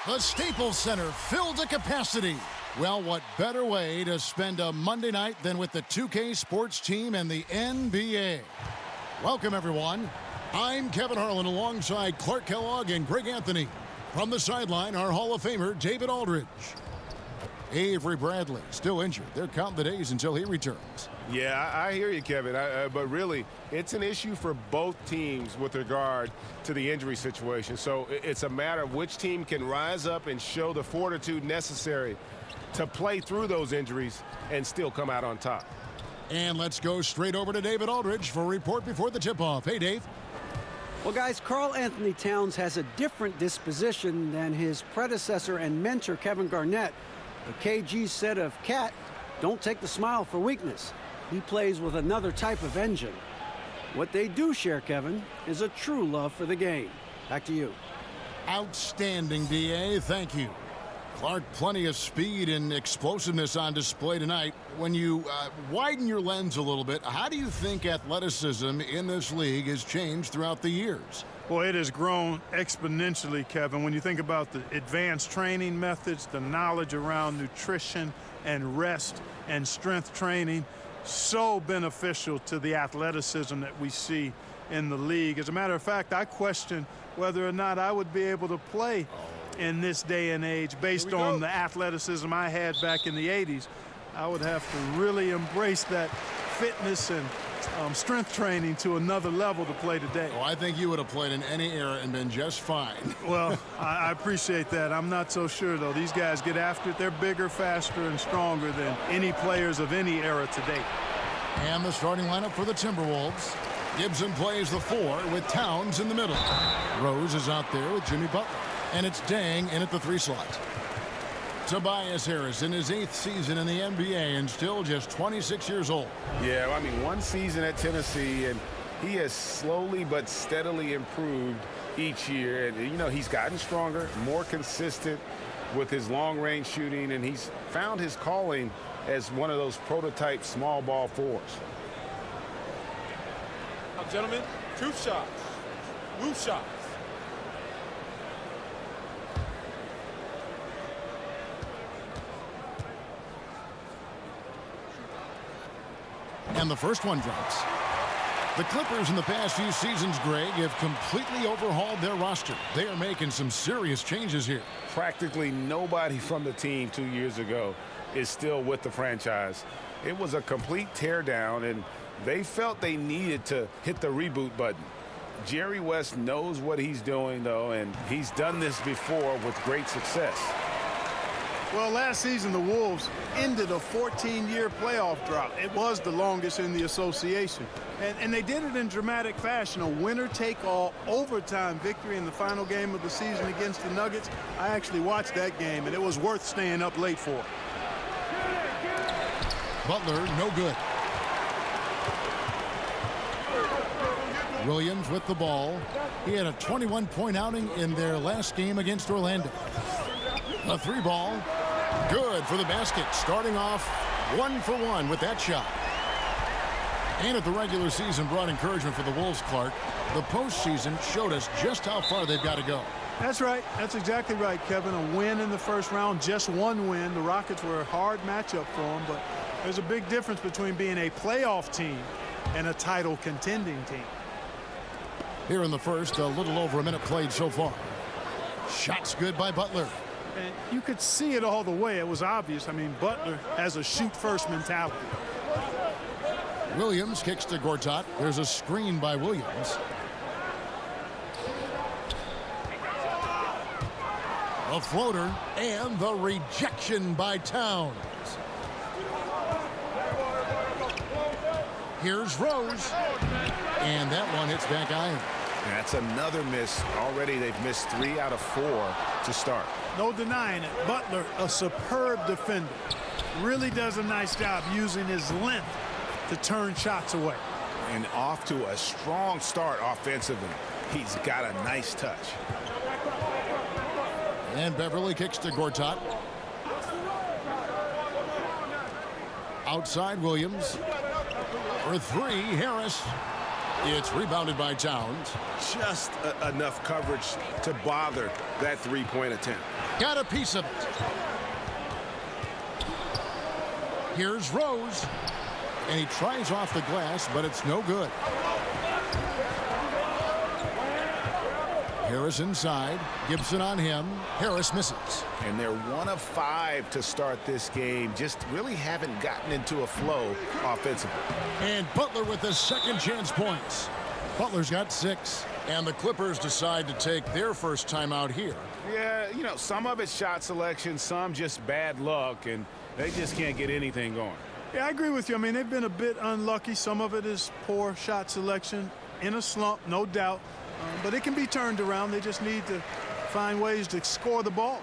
The Staples Center filled to capacity. Well, what better way to spend a Monday night than with the 2K sports team and the NBA? Welcome, everyone. I'm Kevin Harlan alongside Clark Kellogg and Greg Anthony. From the sideline, our Hall of Famer, David Aldridge. Avery Bradley, still injured. They're counting the days until he returns. Yeah, I hear you, Kevin. But really, it's an issue for both teams with regard to the injury situation. So it's a matter of which team can rise up and show the fortitude necessary to play through those injuries and still come out on top. And let's go straight over to David Aldridge for a report before the tip-off. Hey, Dave. Well, guys, Karl Anthony Towns has a different disposition than his predecessor and mentor, Kevin Garnett. The KG said of Cat, don't take the smile for weakness. He plays with another type of engine. What they do share, Kevin, is a true love for the game. Back to you. Outstanding, D.A. Thank you. Clark, plenty of speed and explosiveness on display tonight. When you widen your lens a little bit, how do you think athleticism in this league has changed throughout the years? Well, it has grown exponentially, Kevin. When you think about the advanced training methods, the knowledge around nutrition and rest and strength training, so beneficial to the athleticism that we see in the league. As a matter of fact, I question whether or not I would be able to play in this day and age based on the athleticism I had back in the 80s. I would have to really embrace that fitness and strength training to another level to play today. Oh, I think you would have played in any era and been just fine. Well, I appreciate that. I'm not so sure, though. These guys get after it. They're bigger, faster, and stronger than any players of any era to date. And the starting lineup for the Timberwolves. Gibson plays the 4 with Towns in the middle. Rose is out there with Jimmy Butler. And it's Dang in at the 3 slot. Tobias Harris in his 8th season in the NBA and still just 26 years old. Yeah, I mean, one season at Tennessee, and he has slowly but steadily improved each year. And, you know, he's gotten stronger, more consistent with his long-range shooting, and he's found his calling as one of those prototype small ball 4s. Now, gentlemen, truth shots, move shots. And the first one drops. The Clippers in the past few seasons, Greg, have completely overhauled their roster. They are making some serious changes here. Practically nobody from the team 2 years ago is still with the franchise. It was a complete teardown, and they felt they needed to hit the reboot button. Jerry West knows what he's doing, though, and he's done this before with great success. Well, last season, the Wolves ended a 14-year playoff drought. It was the longest in the association. And they did it in dramatic fashion, a winner-take-all overtime victory in the final game of the season against the Nuggets. I actually watched that game, and it was worth staying up late for. Butler, no good. Williams with the ball. He had a 21-point outing in their last game against Orlando. A 3-ball. Good for the basket. Starting off 1 for 1 with that shot. And if the regular season brought encouragement for the Wolves, Clark, the postseason showed us just how far they've got to go. That's right. That's exactly right, Kevin. A win in the first round, just one win. The Rockets were a hard matchup for them, but there's a big difference between being a playoff team and a title contending team. Here in the first, a little over a minute played so far. Shots good by Butler. And you could see it all the way. It was obvious. I mean, Butler has a shoot-first mentality. Williams kicks to Gortat. There's a screen by Williams. A floater and the rejection by Towns. Here's Rose. And that one hits back iron. That's another miss. Already they've missed 3 out of 4 to start. No denying it. Butler, a superb defender. Really does a nice job using his length to turn shots away. And off to a strong start offensively. He's got a nice touch. And Beverly kicks to Gortat. Outside Williams. For 3, Harris. It's rebounded by Towns. Just enough coverage to bother that 3-point attempt. Got a piece of it. Here's Rose. And he tries off the glass, but it's no good. Harris inside. Gibson on him. Harris misses. And they're 1 of 5 to start this game. Just really haven't gotten into a flow offensively. And Butler with the second chance points. Butler's got 6. And the Clippers decide to take their first timeout here. Yeah, you know, some of it's shot selection, some just bad luck, and they just can't get anything going. Yeah, I agree with you. I mean, they've been a bit unlucky. Some of it is poor shot selection. In a slump, no doubt. But it can be turned around. They just need to find ways to score the ball.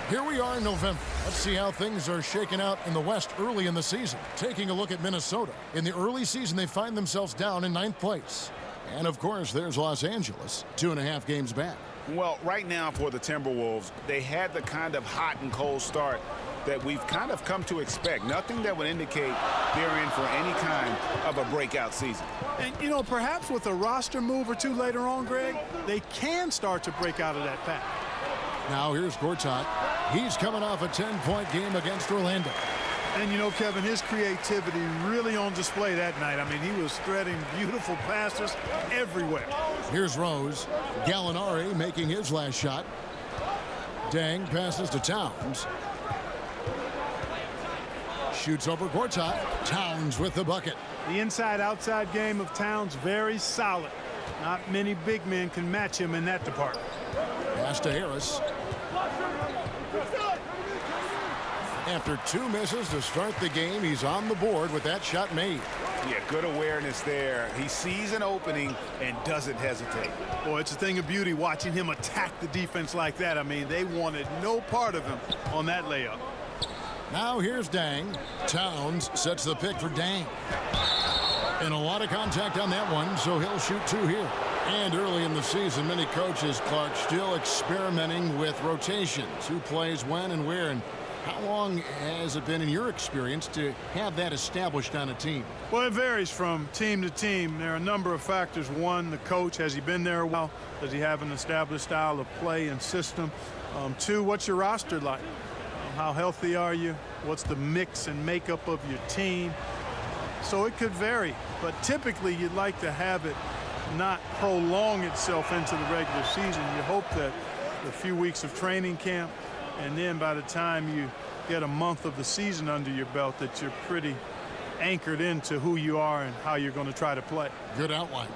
Here we are in November. Let's see how things are shaking out in the West early in the season. Taking a look at Minnesota. In the early season, they find themselves down in 9th place. And, of course, there's Los Angeles, 2.5 games back. Well, right now for the Timberwolves, they had the kind of hot and cold start that we've kind of come to expect. Nothing that would indicate they're in for any kind of a breakout season. And, you know, perhaps with a roster move or two later on, Greg, they can start to break out of that path. Now here's Gortat. He's coming off a 10-point game against Orlando. And, you know, Kevin, his creativity really on display that night. I mean, he was threading beautiful passes everywhere. Here's Rose. Gallinari making his last shot. Dang passes to Towns. Shoots over Gortat. Towns with the bucket. The inside-outside game of Towns, very solid. Not many big men can match him in that department. Pass to Harris. After 2 misses to start the game, he's on the board with that shot made. Yeah, good awareness there. He sees an opening and doesn't hesitate. Boy, it's a thing of beauty watching him attack the defense like that. I mean, they wanted no part of him on that layup. Now here's Dang. Towns sets the pick for Dang. And a lot of contact on that one, so he'll shoot 2 here. And early in the season, many coaches, Clark, still experimenting with rotations. Who plays when and where. And how long has it been in your experience to have that established on a team? Well, it varies from team to team. There are a number of factors. One, the coach. Has he been there a while? Does he have an established style of play and system? 2, what's your roster like? How healthy are you? What's the mix and makeup of your team? So it could vary. But typically, you'd like to have it not prolong itself into the regular season. You hope that the few weeks of training camp, and then by the time you get a month of the season under your belt, that you're pretty anchored into who you are and how you're going to try to play. Good outline.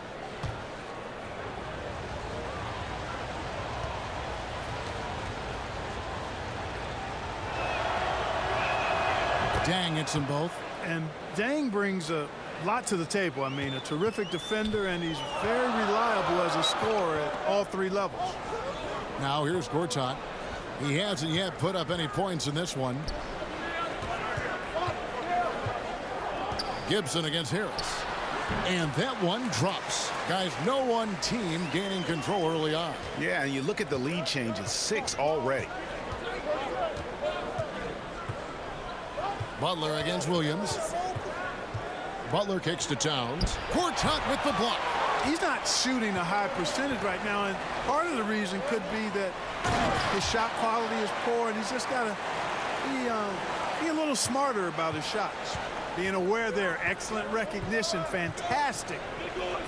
Dang hits them both. And Dang brings a lot to the table. I mean, a terrific defender, and he's very reliable as a scorer at all 3 levels. Now here's Gortat. He hasn't yet put up any points in this one. Gibson against Harris. And that one drops. Guys, no one team gaining control early on. Yeah, and you look at the lead changes, 6 already. Butler against Williams. Butler kicks to Towns. Gortat with the block. He's not shooting a high percentage right now, and part of the reason could be that his shot quality is poor, and he's just got to be a little smarter about his shots. Being aware there, excellent recognition, fantastic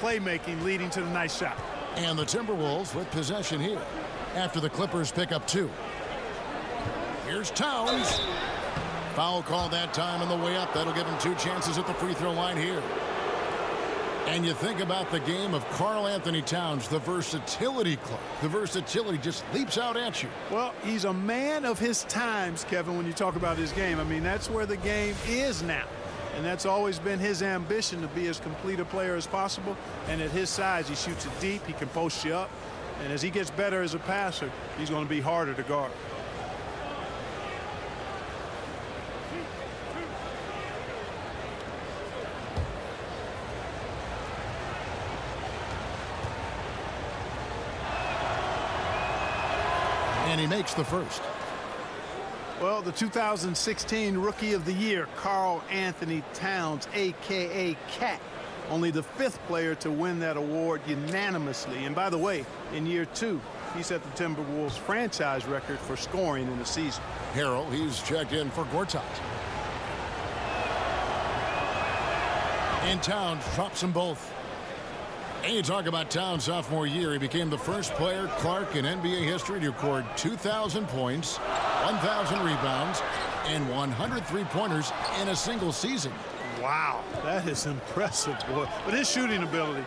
playmaking leading to the nice shot. And the Timberwolves with possession here after the Clippers pick up 2. Here's Towns. Foul call that time on the way up. That'll give him 2 chances at the free throw line here. And you think about the game of Karl Anthony Towns, the versatility club. The versatility just leaps out at you. Well, he's a man of his times, Kevin, when you talk about his game. I mean, that's where the game is now. And that's always been his ambition, to be as complete a player as possible. And at his size, he shoots it deep. He can post you up. And as he gets better as a passer, he's going to be harder to guard. And he makes the first. Well, the 2016 Rookie of the Year, Karl Anthony Towns, a.k.a. Cat. Only the 5th player to win that award unanimously. And by the way, in year 2, he set the Timberwolves franchise record for scoring in a season. Harrell, he's checked in for Gortat. And Towns drops them both. And you talk about Towns' sophomore year, he became the first player, Clark, in NBA history to record 2,000 points, 1,000 rebounds, and 100 three-pointers in a single season. Wow, that is impressive, boy. But his shooting ability,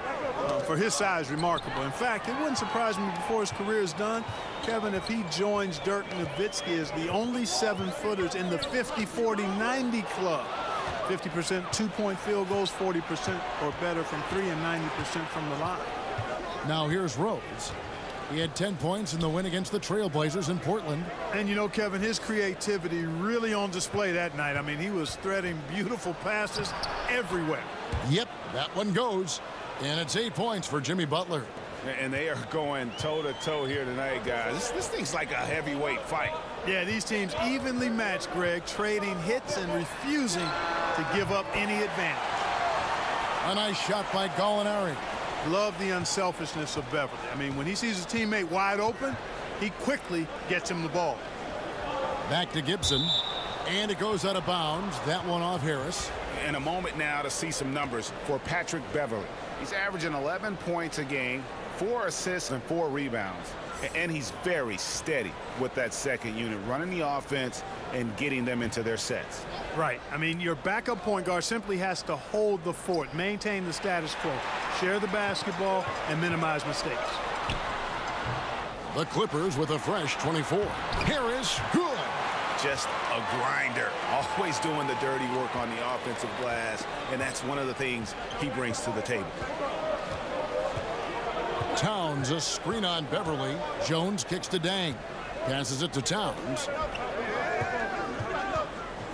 for his size, remarkable. In fact, it wouldn't surprise me before his career is done, Kevin, if he joins Dirk Nowitzki as the only 7-footers in the 50-40-90 club. 50% two-point field goals, 40% or better from 3, and 90% from the line. Now here's Rose. He had 10 points in the win against the Trailblazers in Portland. And you know, Kevin, his creativity really on display that night. I mean, he was threading beautiful passes everywhere. Yep, that one goes. And it's 8 points for Jimmy Butler. And they are going toe-to-toe here tonight, guys. This thing's like a heavyweight fight. Yeah, these teams evenly matched, Greg, trading hits and refusing to give up any advantage. A nice shot by Gallinari. Love the unselfishness of Beverly. I mean, when he sees his teammate wide open, he quickly gets him the ball. Back to Gibson. And it goes out of bounds. That one off Harris. And a moment now to see some numbers for Patrick Beverly. He's averaging 11 points a game, 4 assists and 4 rebounds. And he's very steady with that second unit, running the offense and getting them into their sets. Right. I mean, your backup point guard simply has to hold the fort, maintain the status quo, share the basketball, and minimize mistakes. The Clippers with a fresh 24. Harris, good. Just a grinder, always doing the dirty work on the offensive glass, and that's one of the things he brings to the table. Towns, a screen on Beverly. Jones kicks to Dang. Passes it to Towns.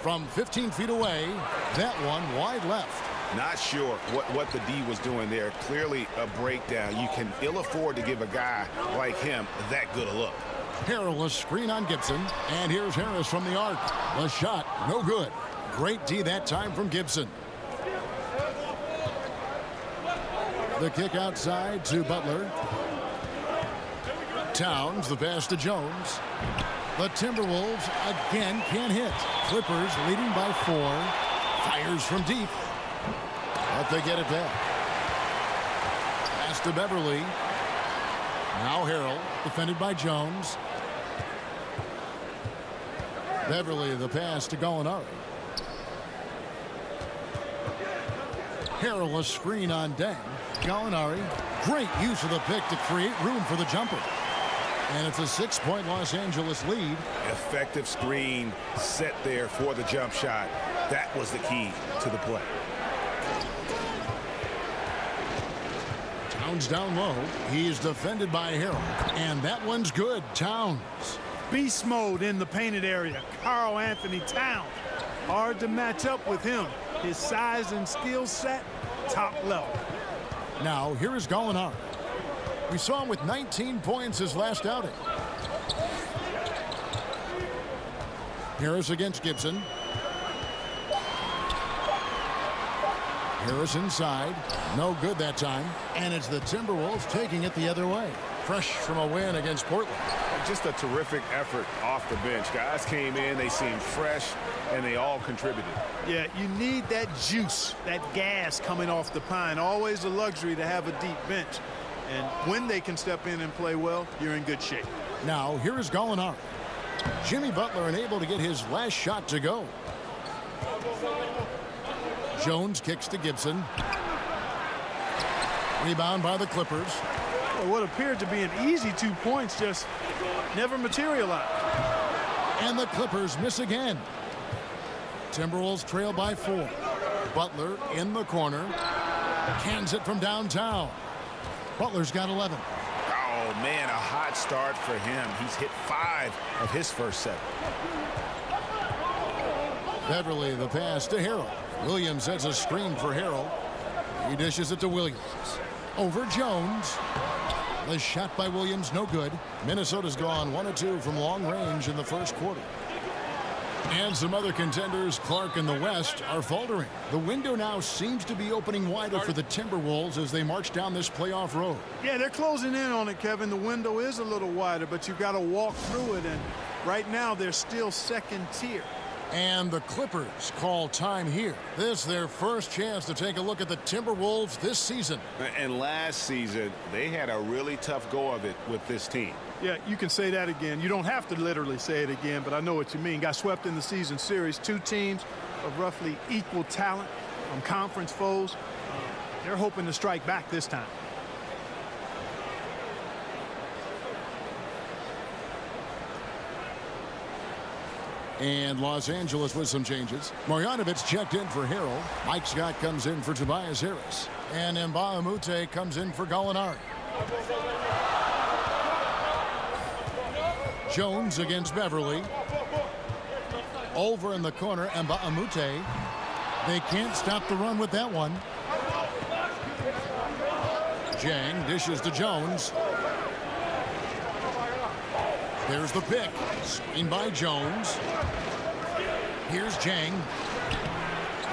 From 15 feet away, that one wide left. Not sure what the D was doing there. Clearly a breakdown. You can ill afford to give a guy like him that good a look. Harrell, a screen on Gibson. And here's Harris from the arc. The shot, no good. Great D that time from Gibson. The kick outside to Butler. Towns, the pass to Jones. The Timberwolves again can't hit. Clippers leading by 4. Fires from deep. But they get it back. Pass to Beverly. Now Harrell, defended by Jones. Beverly, the pass to Gallinari. Harrell, a screen on Deng. Gallinari, great use of the pick to create room for the jumper. And it's a 6-point Los Angeles lead. Effective screen set there for the jump shot. That was the key to the play. Towns down low. He's defended by Harrell. And that one's good. Towns. Beast mode in the painted area. Karl Anthony Towns. Hard to match up with him. His size and skill set, top level. Now, here is Gallinari. We saw him with 19 points his last outing. Harris against Gibson. Harris inside. No good that time. And it's the Timberwolves taking it the other way. Fresh from a win against Portland. Just a terrific effort off the bench. Guys came in, they seemed fresh, and they all contributed. Yeah, you need that juice, that gas coming off the pine. Always a luxury to have a deep bench. And when they can step in and play well, you're in good shape. Now, here is Gallinari. Jimmy Butler unable to get his last shot to go. Jones kicks to Gibson. Rebound by the Clippers. Well, what appeared to be an easy 2 points just never materialized. And the Clippers miss again. Timberwolves trail by 4. Butler in the corner. Cans it from downtown. Butler's got 11. Oh, man, a hot start for him. He's hit 5 of his first 7. Beverly the pass to Harrell. Williams sets a screen for Harrell. He dishes it to Williams. Over Jones. The shot by Williams, no good. Minnesota's gone 1 of 2 from long range in the first quarter. And some other contenders, Clark in the West, are faltering. The window now seems to be opening wider for the Timberwolves as they march down this playoff road. Yeah, they're closing in on it, Kevin. The window is a little wider, but you've got to walk through it. And right now, they're still second tier. And the Clippers call time here. This their first chance to take a look at the Timberwolves this season. And last season, they had a really tough go of it with this team. Yeah, you can say that again. You don't have to literally say it again, but I know what you mean. Got swept in the season series. 2 teams of roughly equal talent from conference foes. They're hoping to strike back this time. And Los Angeles with some changes. Marjanovic checked in for Harrell. Mike Scott comes in for Tobias Harris. And Mbamute comes in for Gallinari. Jones against Beverly. Over in the corner, Mbamute. They can't stop the run with that one. Jang dishes to Jones. There's the pick. Screen by Jones. Here's Jang.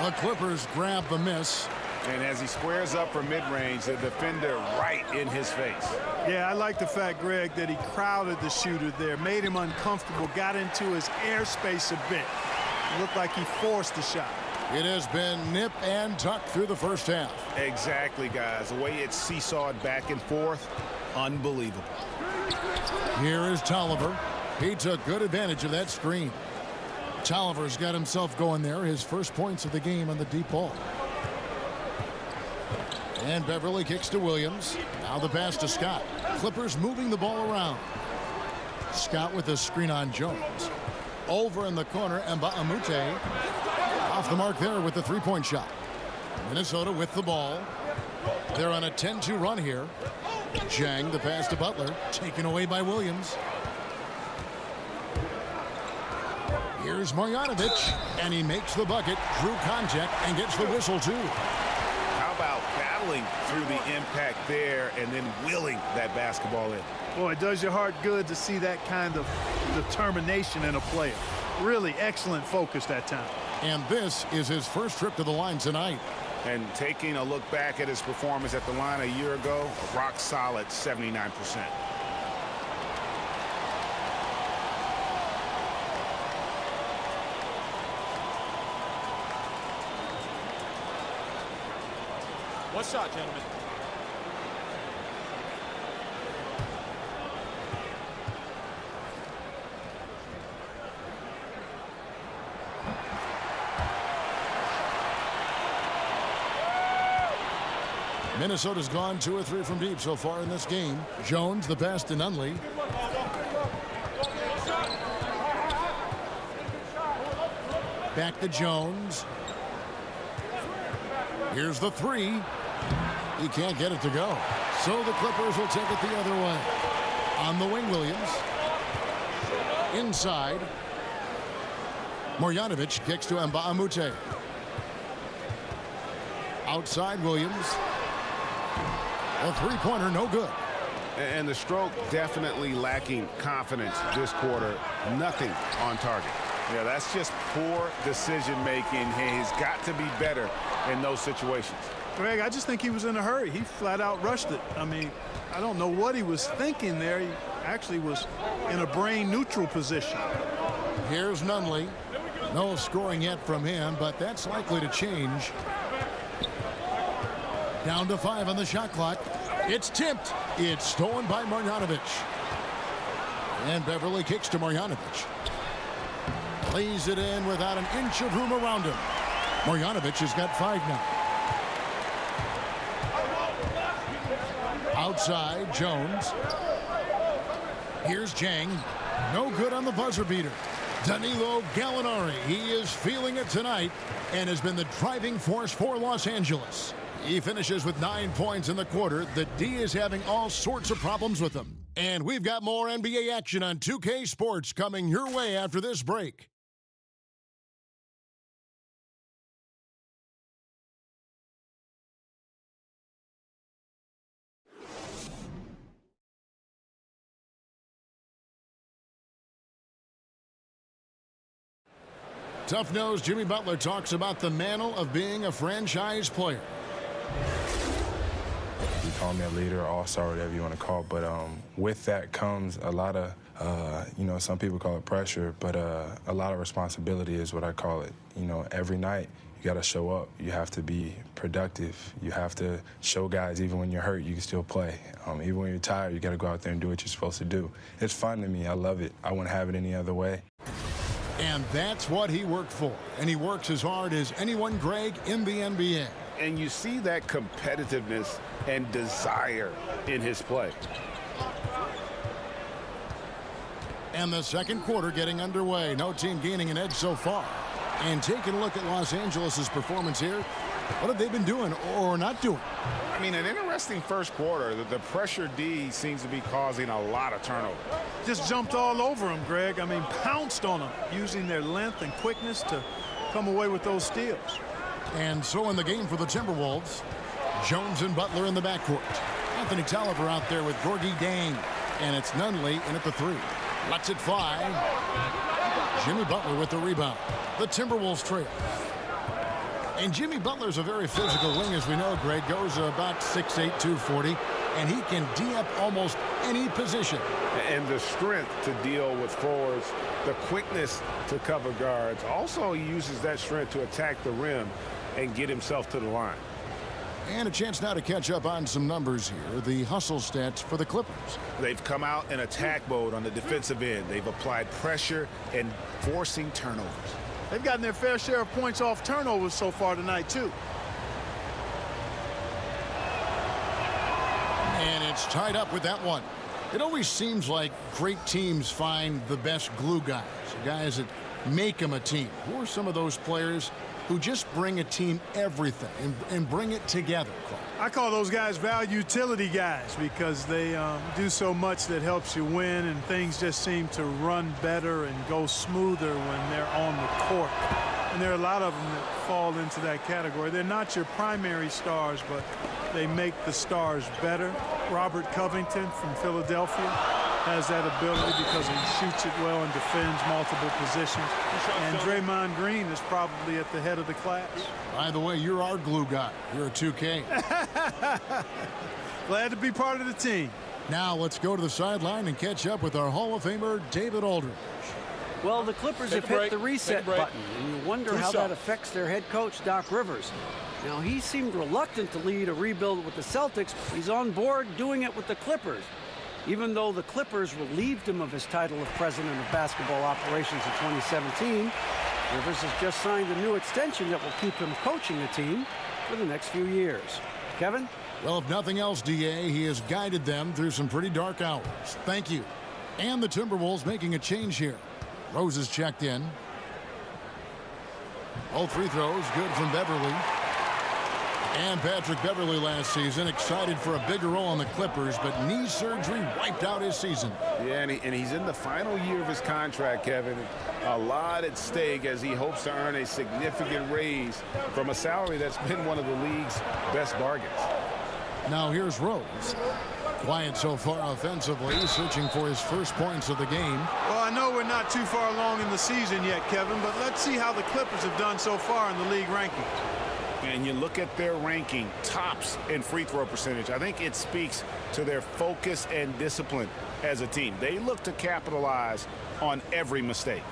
The Clippers grab the miss. And as he squares up for mid-range, the defender right in his face. Yeah, I like the fact, Greg, that he crowded the shooter there, made him uncomfortable, got into his airspace a bit. It looked like he forced the shot. It has been nip and tuck through the first half. Exactly, guys. The way it's seesawed back and forth, unbelievable. Here is Tolliver. He took good advantage of that screen. Tolliver's got himself going there. His first points of the game on the deep ball. And Beverly kicks to Williams. Now the pass to Scott. Clippers moving the ball around. Scott with a screen on Jones. Over in the corner, Mbamute. Off the mark there with the three-point shot. Minnesota with the ball. They're on a 10-2 run here. Jang, the pass to Butler. Taken away by Williams. Here's Marjanovic. And he makes the bucket. Drew contact and gets the whistle, too. How about battling through the impact there and then willing that basketball in? Boy, it does your heart good to see that kind of determination in a player. Really excellent focus that time. And this is his first trip to the line tonight. And taking a look back at his performance at the line a year ago, a rock solid 79%. One shot, gentlemen. Minnesota's gone 2 or 3 from deep so far in this game. Jones, the pass to Nunley. Back to Jones. Here's the 3. He can't get it to go. So the Clippers will take it the other way. On the wing, Williams. Inside. Marjanovic kicks to Mbamute. Outside, Williams. A three-pointer, no good. And the stroke definitely lacking confidence this quarter. Nothing on target. Yeah, that's just poor decision-making. He's got to be better in those situations. Greg, I just think he was in a hurry. He flat out rushed it. I mean, I don't know what he was thinking there. He actually was in a brain-neutral position. Here's Nunley. No scoring yet from him, but that's likely to change. Down to 5 on the shot clock. It's tipped. It's stolen by Marjanovic. And Beverly kicks to Marjanovic. Lays it in without an inch of room around him. Marjanovic has got 5 now. outside, Jones. Here's Jang. No good on the buzzer beater. Danilo Gallinari, he is feeling it tonight and has been the driving force for Los Angeles. He finishes with 9 points in the quarter. The D is having all sorts of problems with him. And we've got more NBA action on 2K Sports coming your way after this break. Tough-nosed Jimmy Butler talks about the mantle of being a franchise player. You call me a leader, all-star, whatever you want to call it, but with that comes a lot of, some people call it pressure, but a lot of responsibility is what I call it. Every night you got to show up. You have to be productive. You have to show guys even when you're hurt, you can still play. Even when you're tired, you got to go out there and do what you're supposed to do. It's fun to me. I love it. I wouldn't have it any other way. And that's what he worked for. And he works as hard as anyone, Greg, in the NBA. And you see that competitiveness and desire in his play. And the second quarter getting underway. No team gaining an edge so far. And taking a look at Los Angeles' performance here, what have they been doing or not doing? I mean, an interesting first quarter. The pressure D seems to be causing a lot of turnover. Just jumped all over him, Greg. I mean, pounced on him, using their length and quickness to come away with those steals. And so in the game for the Timberwolves, Jones and Butler in the backcourt. Anthony Tolliver out there with Gorgie Dang. And it's Nunley in at the three. Lets it fly. Jimmy Butler with the rebound. The Timberwolves trail. And Jimmy Butler's a very physical wing, as we know, Greg. Goes about 6'8", 240. And he can D up almost any position. And the strength to deal with forwards, the quickness to cover guards. Also, he uses that strength to attack the rim and get himself to the line. And a chance now to catch up on some numbers here. The hustle stats for the Clippers. They've come out in attack mode on the defensive end. They've applied pressure and forcing turnovers. They've gotten their fair share of points off turnovers so far tonight, too. And it's tied up with that one. It always seems like great teams find the best glue guys, the guys that make them a team. Who are some of those players who just bring a team everything and bring it together, Clark? I call those guys value utility guys because they do so much that helps you win, and things just seem to run better and go smoother when they're on the court. And there are a lot of them that fall into that category. They're not your primary stars, but they make the stars better. Robert Covington from Philadelphia has that ability because he shoots it well and defends multiple positions. And Draymond Green is probably at the head of the class. By the way, you're our glue guy. You're a 2K. Glad to be part of the team. Now let's go to the sideline and catch up with our Hall of Famer, David Aldridge. Well, the Clippers have hit the reset button, and you wonder how that affects their head coach, Doc Rivers. Now, he seemed reluctant to lead a rebuild with the Celtics. He's on board doing it with the Clippers. Even though the Clippers relieved him of his title of president of basketball operations in 2017, Rivers has just signed a new extension that will keep him coaching the team for the next few years. Kevin? Well, if nothing else, DA, he has guided them through some pretty dark hours. Thank you. And the Timberwolves making a change here. Rose is checked in. All free throws good from Beverly. And Patrick Beverly last season excited for a bigger role on the Clippers, but knee surgery wiped out his season. Yeah, and he's in the final year of his contract, Kevin. A lot at stake as he hopes to earn a significant raise from a salary that's been one of the league's best bargains. Now here's Rose. Quiet so far offensively, searching for his first points of the game. Well, I know we're not too far along in the season yet, Kevin, but let's see how the Clippers have done so far in the league rankings. And you look at their ranking, tops in free throw percentage. I think it speaks to their focus and discipline as a team. They look to capitalize on every mistake.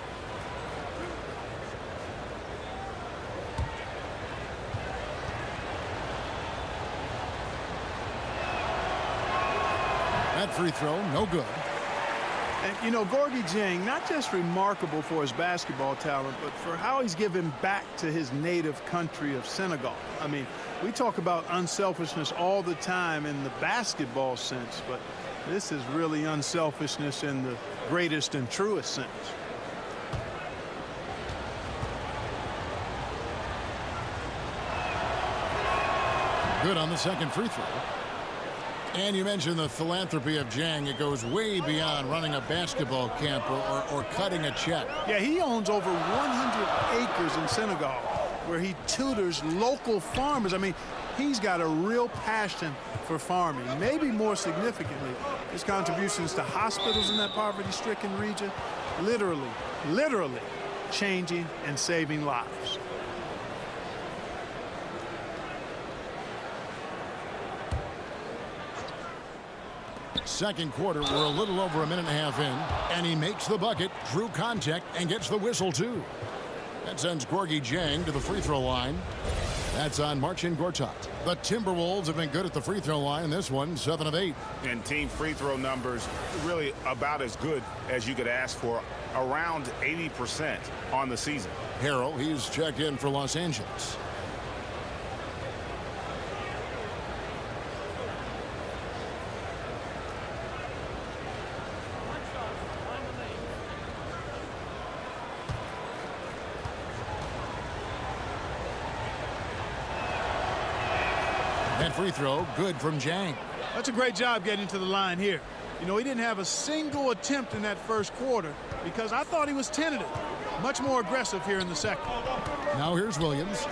That free throw, no good. And, you know, Gorgui Dieng, not just remarkable for his basketball talent, but for how he's given back to his native country of Senegal. I mean, we talk about unselfishness all the time in the basketball sense, but this is really unselfishness in the greatest and truest sense. Good on the second free throw. And you mentioned the philanthropy of Dieng. It goes way beyond running a basketball camp or cutting a check. Yeah, he owns over 100 acres in Senegal where he tutors local farmers. I mean, he's got a real passion for farming. Maybe more significantly, his contributions to hospitals in that poverty-stricken region, literally changing and saving lives. Second quarter, we're a little over a minute and a half in, and he makes the bucket, drew contact, and gets the whistle, too. That sends Gorgui Dieng to the free throw line. That's on Marcin Gortat. The Timberwolves have been good at the free throw line in this one, 7 of 8. And team free throw numbers really about as good as you could ask for, around 80% on the season. Harrell, he's checked in for Los Angeles. That free throw, good from Dieng. That's a great job getting to the line here. You know, he didn't have a single attempt in that first quarter because I thought he was tentative. Much more aggressive here in the second. Now here's Williams.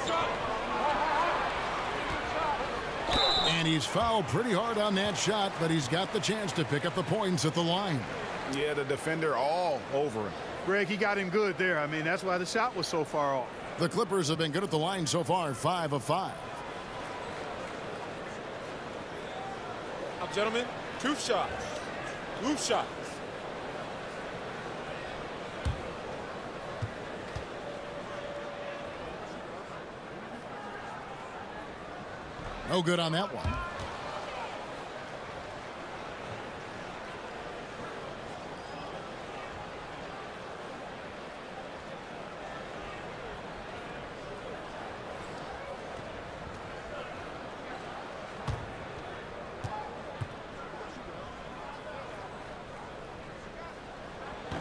And he's fouled pretty hard on that shot, but he's got the chance to pick up the points at the line. Yeah, the defender all over him. Greg, he got him good there. I mean, that's why the shot was so far off. The Clippers have been good at the line so far, 5 of 5. Gentlemen, truth shots, roof shots. No good on that one.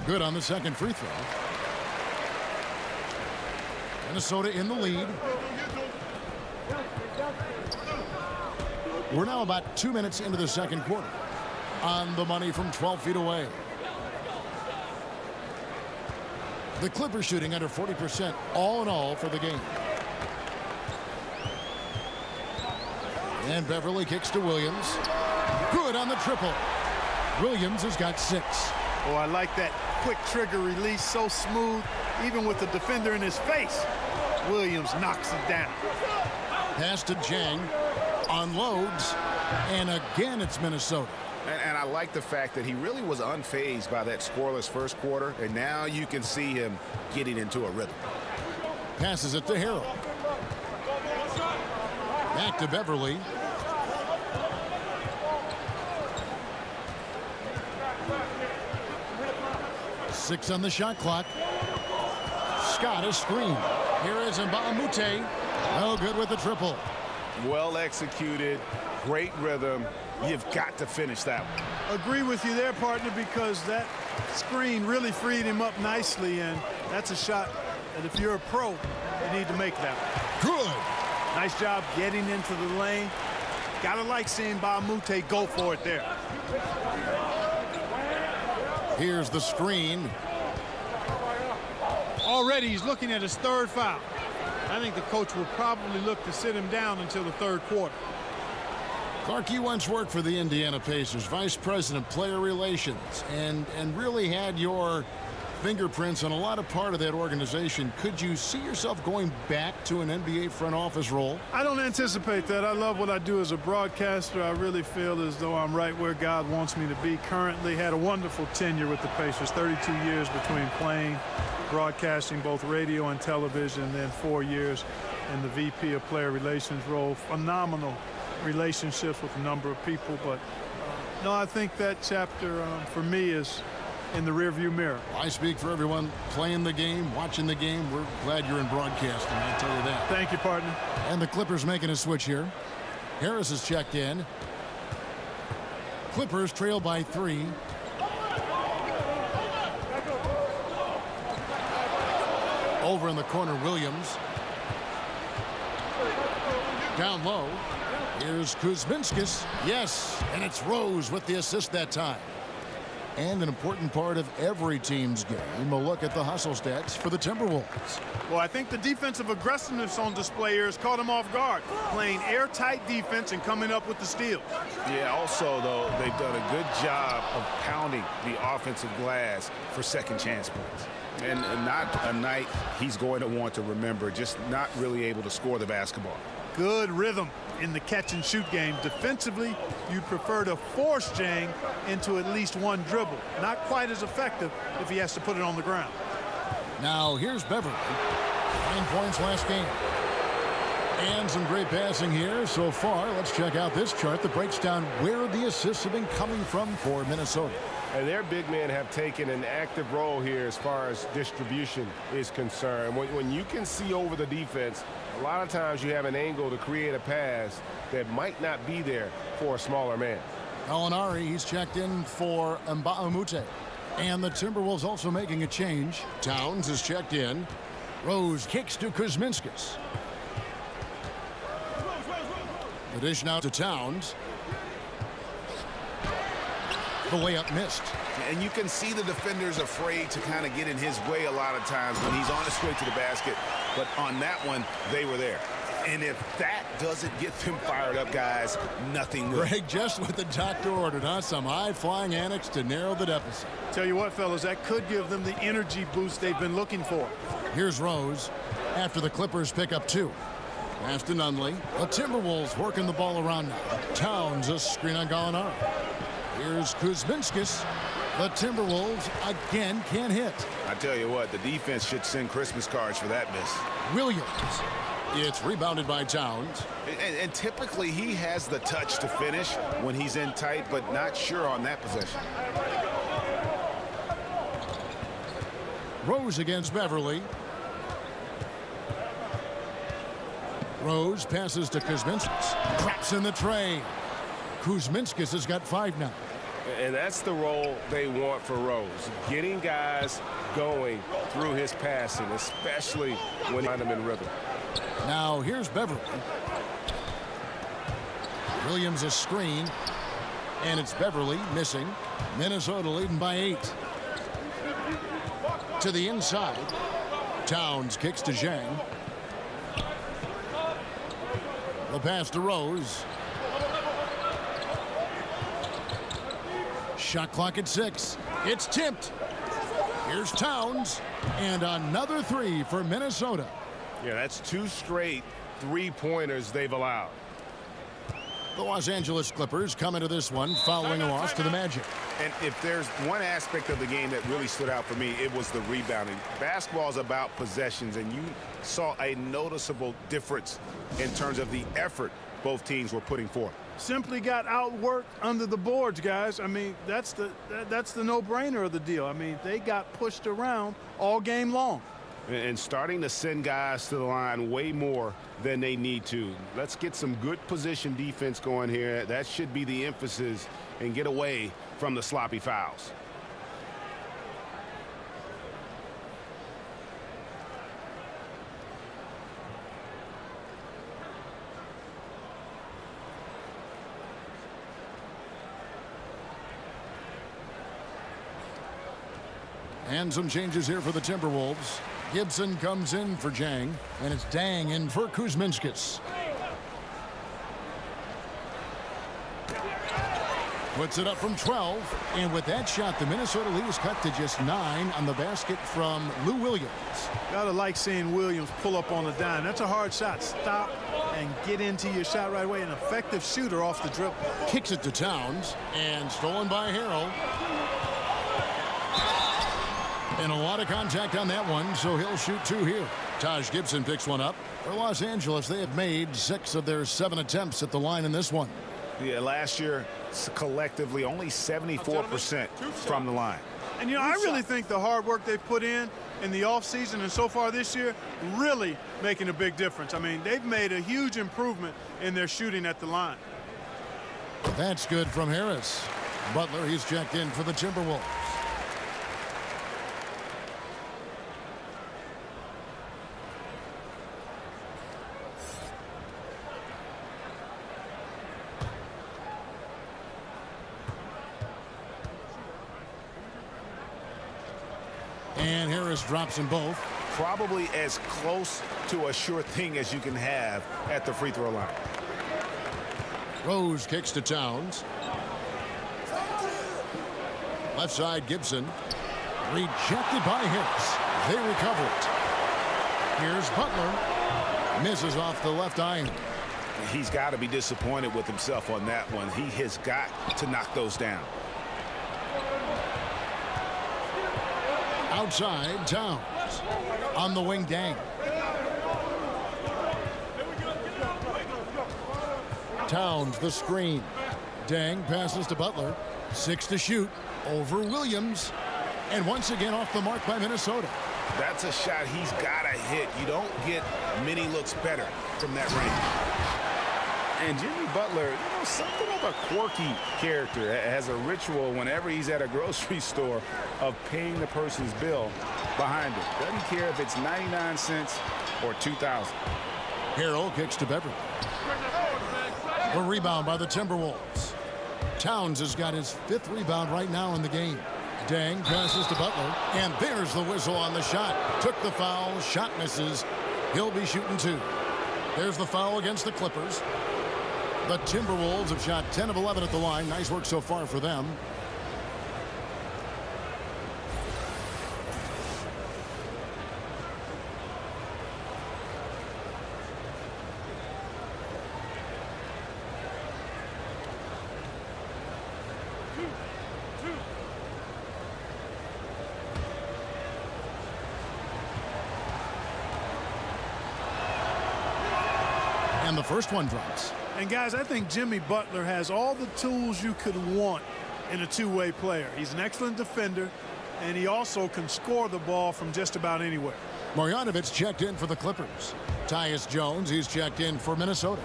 Good on the second free throw. Minnesota in the lead. We're now about 2 minutes into the second quarter. On the money from 12 feet away. The Clippers shooting under 40% all in all for the game. And Beverly kicks to Williams. Good on the triple. Williams has got 6. Oh, I like that quick trigger release, so smooth, even with the defender in his face. Williams knocks it down. Pass to Dieng, unloads, and again it's Minnesota. And I like the fact that he really was unfazed by that scoreless first quarter, and now you can see him getting into a rhythm. Passes it to Harrell. Back to Beverly. Six on the shot clock. Scott is screened. Here is Mbamute. No good with the triple. Well executed, great rhythm. You've got to finish that one. Agree with you there, partner, because that screen really freed him up nicely, and that's a shot that if you're a pro, you need to make that one. Good. Nice job getting into the lane. Gotta like seeing Mbamute go for it there. Here's the screen. Already he's looking at his third foul. I think the coach will probably look to sit him down until the third quarter. Clark, you once worked for the Indiana Pacers, vice president, player relations, and really had your fingerprints on a lot of part of that organization. Could you see yourself going back to an NBA front office role? I don't anticipate that. I love what I do as a broadcaster. I really feel as though I'm right where God wants me to be. Currently had a wonderful tenure with the Pacers, 32 years between playing, broadcasting both radio and television, and then 4 years in the VP of player relations role. Phenomenal relationships with a number of people, but no, I think that chapter for me is in the rearview mirror. I speak for everyone playing the game, watching the game. We're glad you're in broadcasting, I'll tell you that. Thank you, partner. And the Clippers making a switch here. Harris is checked in. Clippers trail by 3. Over in the corner, Williams. Down low. Here's Kuzminskis. Yes, and it's Rose with the assist that time. And an important part of every team's game, a look at the hustle stats for the Timberwolves. Well, I think the defensive aggressiveness on display here has caught them off guard, playing airtight defense and coming up with the steals. Yeah, also, though, they've done a good job of pounding the offensive glass for second chance points. And not a night he's going to want to remember, just not really able to score the basketball. Good rhythm in the catch-and-shoot game. Defensively, you prefer to force Jang into at least one dribble. Not quite as effective if he has to put it on the ground. Now here's Beverly. 9 points last game. And some great passing here so far. Let's check out this chart that breaks down where the assists have been coming from for Minnesota. And their big men have taken an active role here as far as distribution is concerned. When you can see over the defense, a lot of times you have an angle to create a pass that might not be there for a smaller man. Gallinari, he's checked in for Mbamute. And the Timberwolves also making a change. Towns is checked in. Rose kicks to Kuzminskis. The dish now to Towns. The layup missed. And you can see the defenders afraid to kind of get in his way a lot of times when he's on his way to the basket. But on that one, they were there. And if that doesn't get them fired up, guys, nothing will. Greg, just what the doctor ordered, huh? Some high-flying annex to narrow the deficit. Tell you what, fellas, that could give them the energy boost they've been looking for. Here's Rose after the Clippers pick up 2. Pass to Nunley. The Timberwolves working the ball around now. Towns a screen on Gallinari. Here's Kuzminskis. The Timberwolves again can't hit. I tell you what, the defense should send Christmas cards for that miss. Williams. It's rebounded by Towns. And typically he has the touch to finish when he's in tight, but not sure on that possession. Rose against Beverly. Rose passes to Kuzminskis. Drops in the tray. Kuzminskis has got 5 now. And that's the role they want for Rose, getting guys going through his passing, especially when he finds them in rhythm. Now here's Beverly. Williams a screen. And it's Beverly missing. Minnesota leading by 8. To the inside. Towns kicks to Zhang. The pass to Rose. Shot clock at 6. It's tipped. Here's Towns. And another 3 for Minnesota. Yeah, that's 2 straight 3-pointers they've allowed. The Los Angeles Clippers come into this one following a loss to the Magic. And if there's one aspect of the game that really stood out for me, it was the rebounding. Basketball is about possessions, and you saw a noticeable difference in terms of the effort both teams were putting forth. Simply got outworked under the boards, guys. I mean, that's the no-brainer of the deal. I mean, they got pushed around all game long. And starting to send guys to the line way more than they need to. Let's get some good position defense going here. That should be the emphasis, and get away from the sloppy fouls. And some changes here for the Timberwolves. Gibson comes in for Zhang, and it's Dang in for Kuzminskis. Puts it up from 12, and with that shot, the Minnesota lead is cut to just 9 on the basket from Lou Williams. Gotta like seeing Williams pull up on a dime. That's a hard shot. Stop and get into your shot right away. An effective shooter off the dribble. Kicks it to Towns, and stolen by Harrell. And a lot of contact on that one, so he'll shoot 2 here. Taj Gibson picks one up. For Los Angeles, they have made 6 of their 7 attempts at the line in this one. Yeah, last year, collectively, only 74% from the line. And, I really think the hard work they've put in the offseason and so far this year really making a big difference. I mean, they've made a huge improvement in their shooting at the line. That's good from Harris. Butler, he's checked in for the Timberwolves. And Harris drops them both. Probably as close to a sure thing as you can have at the free throw line. Rose kicks to Towns. Left side, Gibson. Rejected by Harris. They recover it. Here's Butler. Misses off the left iron. He's got to be disappointed with himself on that one. He has got to knock those down. Outside, Towns. On the wing, Dang. Towns, the screen. Dang passes to Butler. 6 to shoot. Over Williams. And once again off the mark by Minnesota. That's a shot he's got to hit. You don't get many looks better from that range. And Jimmy Butler, something of a quirky character, has a ritual whenever he's at a grocery store of paying the person's bill behind him. Doesn't care if it's 99 cents or 2,000. Harrell kicks to Beverly. A rebound by the Timberwolves. Towns has got his 5th rebound right now in the game. Dang passes to Butler. And there's the whistle on the shot. Took the foul. Shot misses. He'll be shooting 2. There's the foul against the Clippers. The Timberwolves have shot 10 of 11 at the line. Nice work so far for them. And the first one drops. And, guys, I think Jimmy Butler has all the tools you could want in a two-way player. He's an excellent defender, and he also can score the ball from just about anywhere. Marjanovic checked in for the Clippers. Tyus Jones, he's checked in for Minnesota.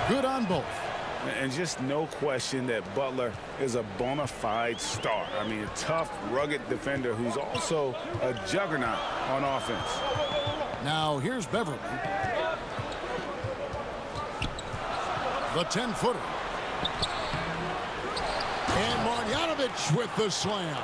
Good on both. And just no question that Butler is a bona fide star. I mean, a tough, rugged defender who's also a juggernaut on offense. Now here's Beverly. The 10-footer. And Marjanovic with the slam.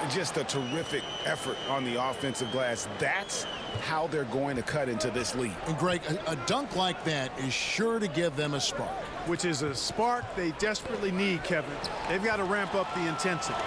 Just a terrific effort on the offensive glass. That's how they're going to cut into this league. And Greg, a dunk like that is sure to give them a spark. Which is a spark they desperately need, Kevin. They've got to ramp up the intensity.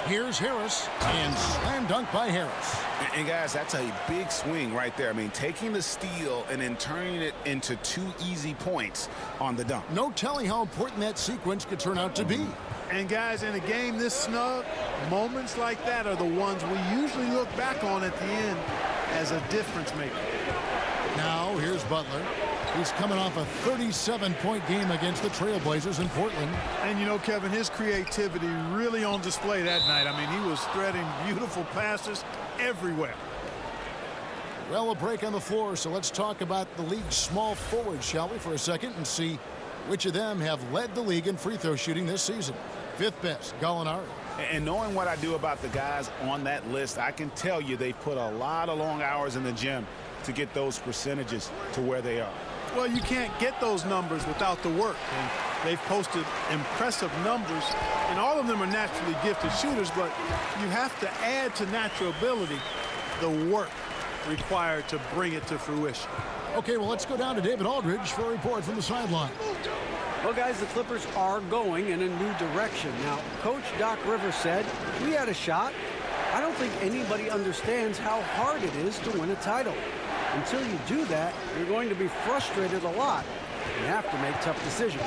Here's Harris, and slam dunk by Harris. And guys, that's a big swing right there. I mean, taking the steal and then turning it into 2 easy points on the dunk. No telling how important that sequence could turn out to be. And guys, in a game this snug, moments like that are the ones we usually look back on at the end as a difference maker. Now here's Butler. He's coming off a 37-point game against the Trailblazers in Portland. And Kevin, his creativity really on display that night. I mean, he was threading beautiful passes everywhere. Well, a break on the floor, so let's talk about the league's small forwards, shall we, for a second, and see which of them have led the league in free throw shooting this season. 5th best, Gallinari. And knowing what I do about the guys on that list, I can tell you they put a lot of long hours in the gym to get those percentages to where they are. Well, you can't get those numbers without the work. And they've posted impressive numbers, and all of them are naturally gifted shooters, but you have to add to natural ability the work required to bring it to fruition. Okay, well, let's go down to David Aldridge for a report from the sideline. Well, guys, the Clippers are going in a new direction. Now, Coach Doc Rivers said, we had a shot. I don't think anybody understands how hard it is to win a title. Until you do that, you're going to be frustrated a lot and have to make tough decisions.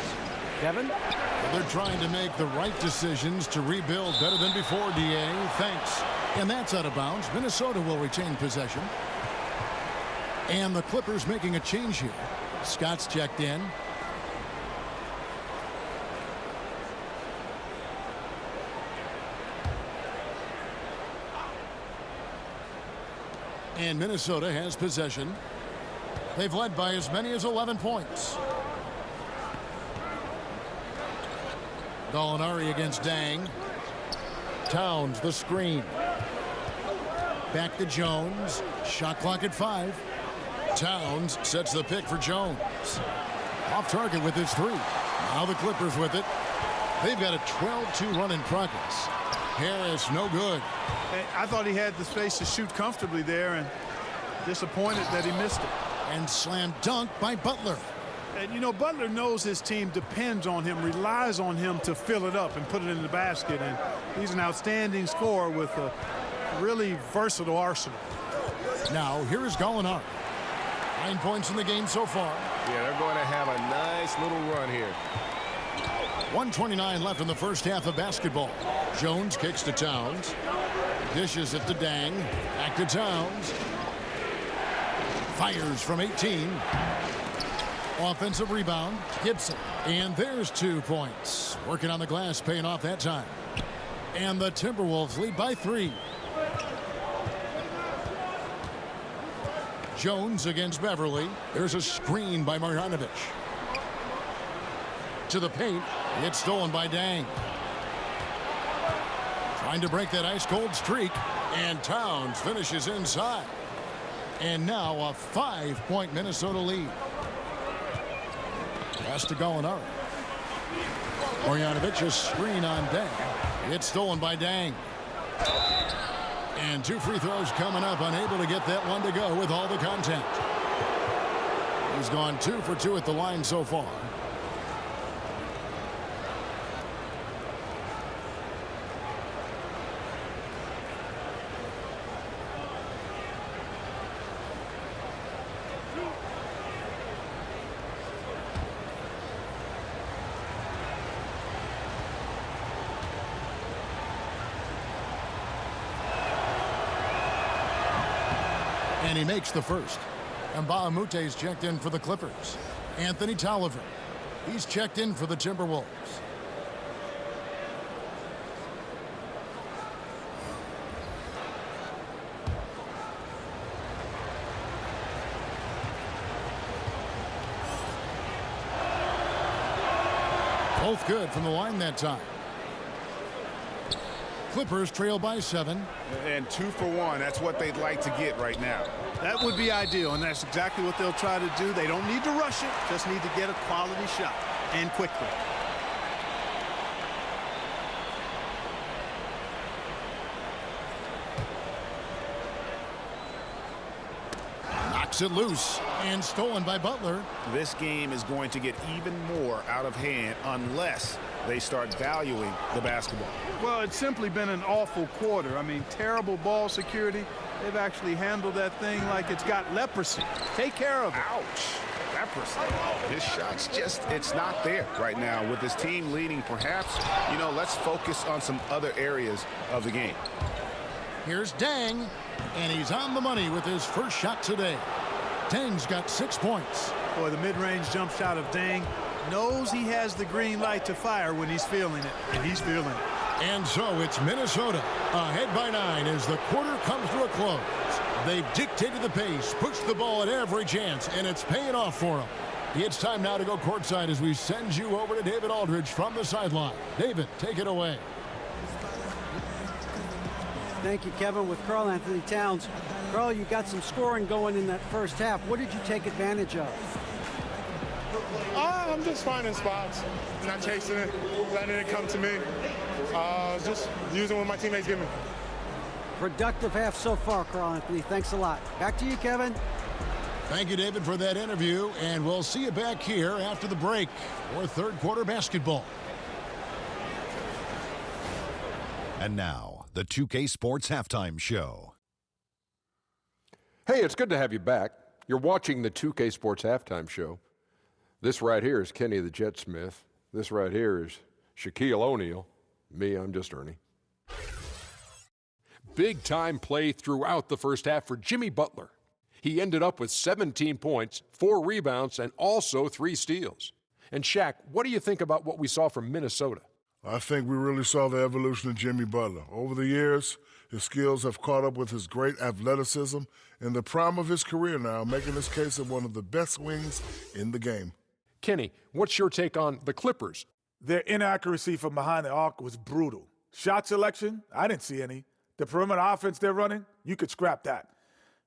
Kevin? Well, they're trying to make the right decisions to rebuild better than before, DA. Thanks. And that's out of bounds. Minnesota will retain possession. And the Clippers making a change here. Scott's checked in. And Minnesota has possession. They've led by as many as 11 points. Gallinari against Dang. Towns the screen. Back to Jones. Shot clock at 5. Towns sets the pick for Jones. Off target with his 3. Now the Clippers with it. They've got a 12-2 run in progress. Harris, no good. I thought he had the space to shoot comfortably there, and disappointed that he missed it. And slam dunk by Butler. And, you know, Butler knows his team depends on him, relies on him to fill it up and put it in the basket. And he's an outstanding scorer with a really versatile arsenal. Now, here is Gallinari. 9 points in the game so far. Yeah, they're going to have a nice little run here. 1:29 left in the first half of basketball. Jones kicks to Towns. Dishes it to Dang. Back to Towns. Fires from 18. Offensive rebound. Gibson. And there's 2 points. Working on the glass, paying off that time. And the Timberwolves lead by 3. Jones against Beverly. There's a screen by Marjanovic. To the paint. It's stolen by Dang. Trying to break that ice-cold streak. And Towns finishes inside. And now a 5-point Minnesota lead. Pass to Gallinari. Marjanovic, a screen on Dang. It's stolen by Dang. And 2 free throws coming up. Unable to get that one to go with all the contact. He's gone 2 for 2 at the line so far. And he makes the first. Mbaamute's checked in for the Clippers. Anthony Tolliver. He's checked in for the Timberwolves. Both good from the line that time. Clippers trail by 7. And 2 for 1. That's what they'd like to get right now. That would be ideal, and that's exactly what they'll try to do. They don't need to rush it, just need to get a quality shot, and quickly. Knocks it loose, and stolen by Butler. This game is going to get even more out of hand unless they start valuing the basketball. Well, it's simply been an awful quarter. I mean, terrible ball security. They've actually handled that thing like it's got leprosy. Take care of it. Ouch. Leprosy. His shot's just, it's not there right now. With his team leading, perhaps, you know, let's focus on some other areas of the game. Here's Dang, and he's on the money with his first shot today. Dang's got 6 points. Boy, the mid-range jump shot of Dang knows he has the green light to fire when he's feeling it, and he's feeling it. And so it's Minnesota ahead by 9 as the quarter comes to a close. They've dictated the pace, pushed the ball at every chance, and it's paying off for them. It's time now to go courtside as we send you over to David Aldridge from the sideline. David, take it away. Thank you, Kevin. With Karl Anthony Towns. Karl, you got some scoring going in that first half. What did you take advantage of? I'm just finding spots, not chasing it, letting it come to me. Just using what my teammates give me. Productive half so far, Karl Anthony. Thanks a lot. Back to you, Kevin. Thank you, David, for that interview, and we'll see you back here after the break for third quarter basketball. And now, the 2K Sports Halftime Show. Hey, it's good to have you back. You're watching the 2K Sports Halftime Show. This right here is Kenny the Jet Smith. This right here is Shaquille O'Neal. Me, I'm just Ernie. Big-time play throughout the first half for Jimmy Butler. He ended up with 17 points, 4 rebounds, and also 3 steals. And Shaq, what do you think about what we saw from Minnesota? I think we really saw the evolution of Jimmy Butler. Over the years, his skills have caught up with his great athleticism in the prime of his career now, making his case as one of the best wings in the game. Kenny, what's your take on the Clippers? Their inaccuracy from behind the arc was brutal. Shot selection, I didn't see any. The perimeter offense they're running, you could scrap that.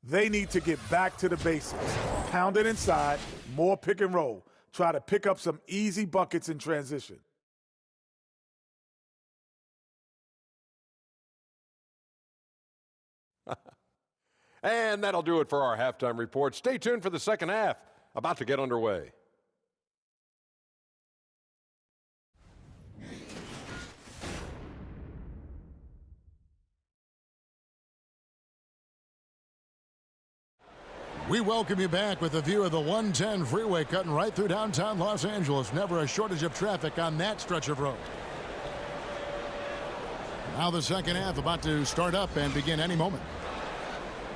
They need to get back to the basics. Pound it inside, more pick and roll. Try to pick up some easy buckets in transition. And that'll do it for our halftime report. Stay tuned for the second half, about to get underway. We welcome you back with a view of the 110 freeway cutting right through downtown Los Angeles. Never a shortage of traffic on that stretch of road. Now the second half about to start up and begin any moment.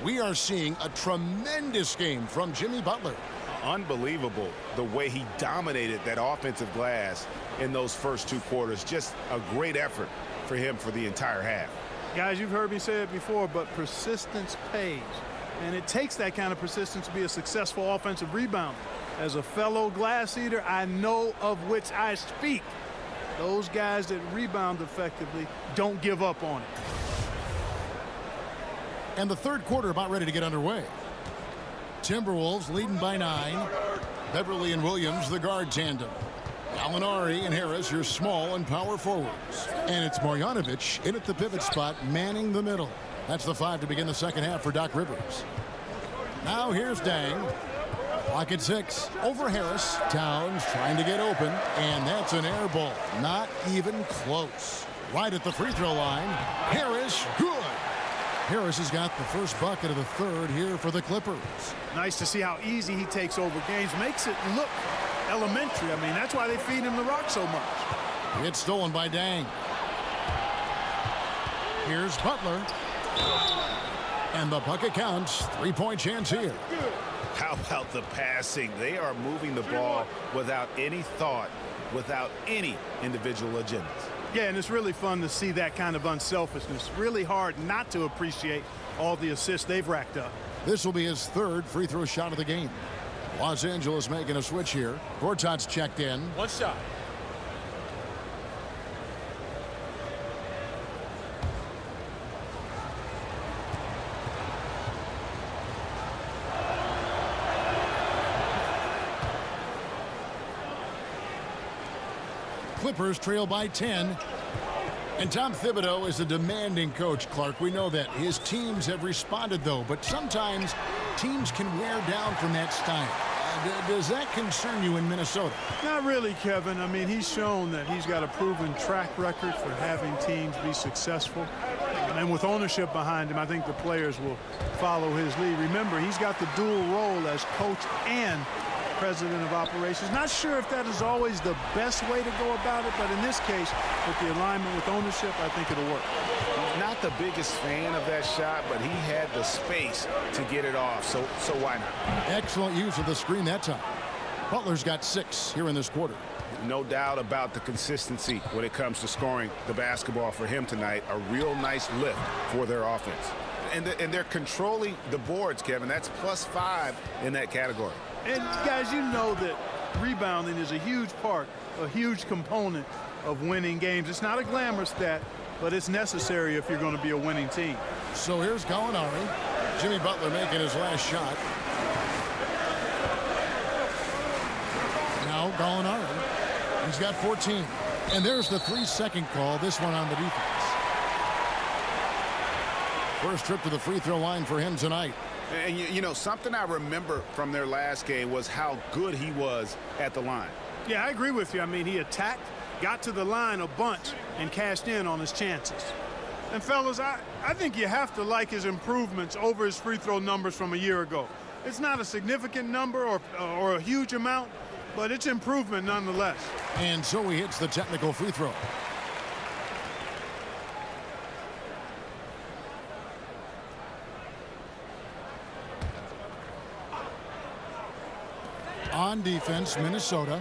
We are seeing a tremendous game from Jimmy Butler. Unbelievable the way he dominated that offensive glass in those first two quarters. Just a great effort for him for the entire half. Guys, you've heard me say it before, but persistence pays. And it takes that kind of persistence to be a successful offensive rebounder. As a fellow glass eater, I know of which I speak. Those guys that rebound effectively don't give up on it. And the third quarter about ready to get underway. Timberwolves leading by 9. Beverly and Williams, the guard tandem. Gallinari and Harris, your small and power forwards. And it's Marjanovic in at the pivot spot, manning the middle. That's the 5 to begin the second half for Doc Rivers. Now here's Dang. Clock at 6. Over Harris. Towns trying to get open. And that's an air ball. Not even close. Right at the free throw line. Harris, good. Harris has got the first bucket of the third here for the Clippers. Nice to see how easy he takes over games. Makes it look elementary. I mean, that's why they feed him the rock so much. It's stolen by Dang. Here's Butler. And the bucket counts. 3-point chance here. How about the passing? They are moving the ball without any thought, without any individual agendas. Yeah, and it's really fun to see that kind of unselfishness. Really hard not to appreciate all the assists they've racked up. This will be his third free throw shot of the game. Los Angeles making a switch here. Gortat's checked in. One shot. Clippers trail by 10. And Tom Thibodeau is a demanding coach, Clark. We know that. His teams have responded, though. But sometimes teams can wear down from that style. Does that concern you in Minnesota? Not really, Kevin. I mean, he's shown that he's got a proven track record for having teams be successful. And with ownership behind him, I think the players will follow his lead. Remember, he's got the dual role as coach and president of operations. Not sure if that is always the best way to go about it, but in this case, with the alignment with ownership, I think it'll work. Not the biggest fan of that shot, but he had the space to get it off, so why not? Excellent use of the screen that time. Butler's got 6 here in this quarter. No doubt about the consistency when it comes to scoring the basketball for him tonight. A real nice lift for their offense. And they're controlling the boards, Kevin. That's +5 in that category. And, guys, you know that rebounding is a huge part, a huge component of winning games. It's not a glamour stat, but it's necessary if you're going to be a winning team. So here's Gallinari. Jimmy Butler making his last shot. Now Gallinari. He's got 14. And there's the 3-second call, this one on the defense. First trip to the free throw line for him tonight. And, you know, something I remember from their last game was how good he was at the line. Yeah, I agree with you. I mean, he attacked, got to the line a bunch, and cashed in on his chances. And, fellas, I think you have to like his improvements over his free throw numbers from a year ago. It's not a significant number or a huge amount, but it's improvement nonetheless. And so he hits the technical free throw. On defense, Minnesota.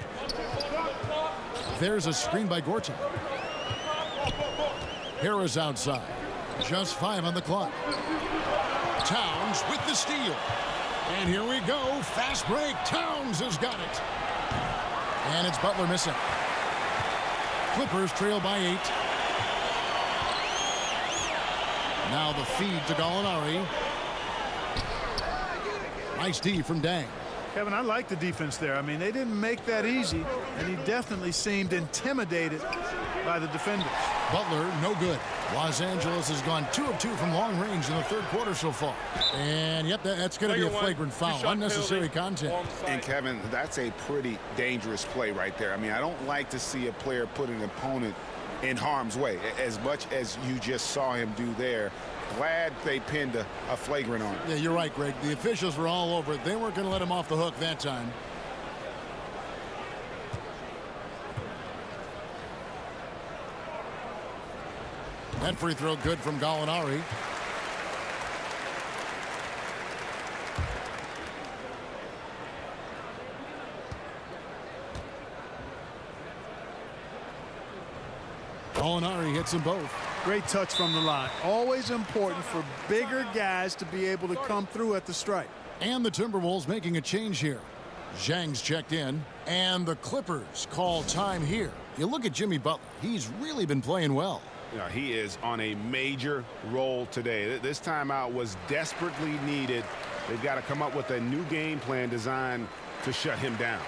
There's a screen by Gortat. Harris outside. Just 5 on the clock. Towns with the steal. And here we go. Fast break. Towns has got it. And it's Butler missing. Clippers trail by 8. Now the feed to Gallinari. Nice D from Dang. Kevin, I like the defense there. I mean, they didn't make that easy, and he definitely seemed intimidated by the defenders. Butler, no good. Los Angeles has gone 2 of 2 from long range in the third quarter so far. And, yep, that's going to be a flagrant foul. Unnecessary contact. And, Kevin, that's a pretty dangerous play right there. I mean, I don't like to see a player put an opponent in harm's way, as much as you just saw him do there. Glad they pinned a flagrant on him. Yeah, you're right, Greg. The officials were all over it. They weren't going to let him off the hook that time. That free throw good from Gallinari. Gallinari hits them both. Great touch from the line. Always important for bigger guys to be able to come through at the stripe. And the Timberwolves making a change here. Zhang's checked in, and the Clippers call time here. You look at Jimmy Butler. He's really been playing well. You know, he is on a major role today. This timeout was desperately needed. They've got to come up with a new game plan designed to shut him down.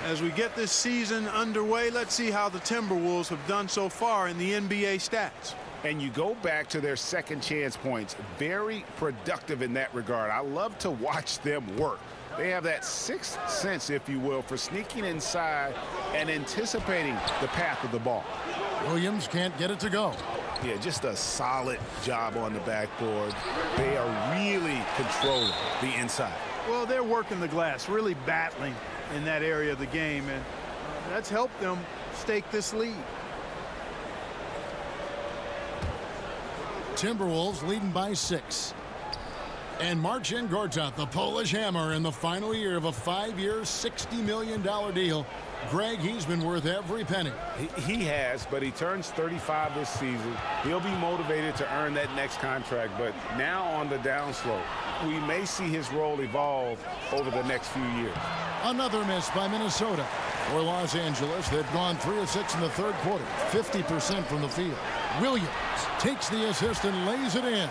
As we get this season underway, let's see how the Timberwolves have done so far in the NBA stats. And you go back to their second chance points. Very productive in that regard. I love to watch them work. They have that sixth sense, if you will, for sneaking inside and anticipating the path of the ball. Williams can't get it to go. Yeah, just a solid job on the backboard. They are really controlling the inside. Well, they're working the glass, really battling in that area of the game, and that's helped them stake this lead. Timberwolves leading by 6. And Marcin Gortat, the Polish hammer, in the final year of a 5-year, $60 million deal. Greg, he's been worth every penny. He has, but he turns 35 this season. He'll be motivated to earn that next contract, but now on the downslope, we may see his role evolve over the next few years. Another miss by Minnesota. For Los Angeles, they've gone 3 of 6 in the third quarter, 50% from the field. Williams takes the assist and lays it in.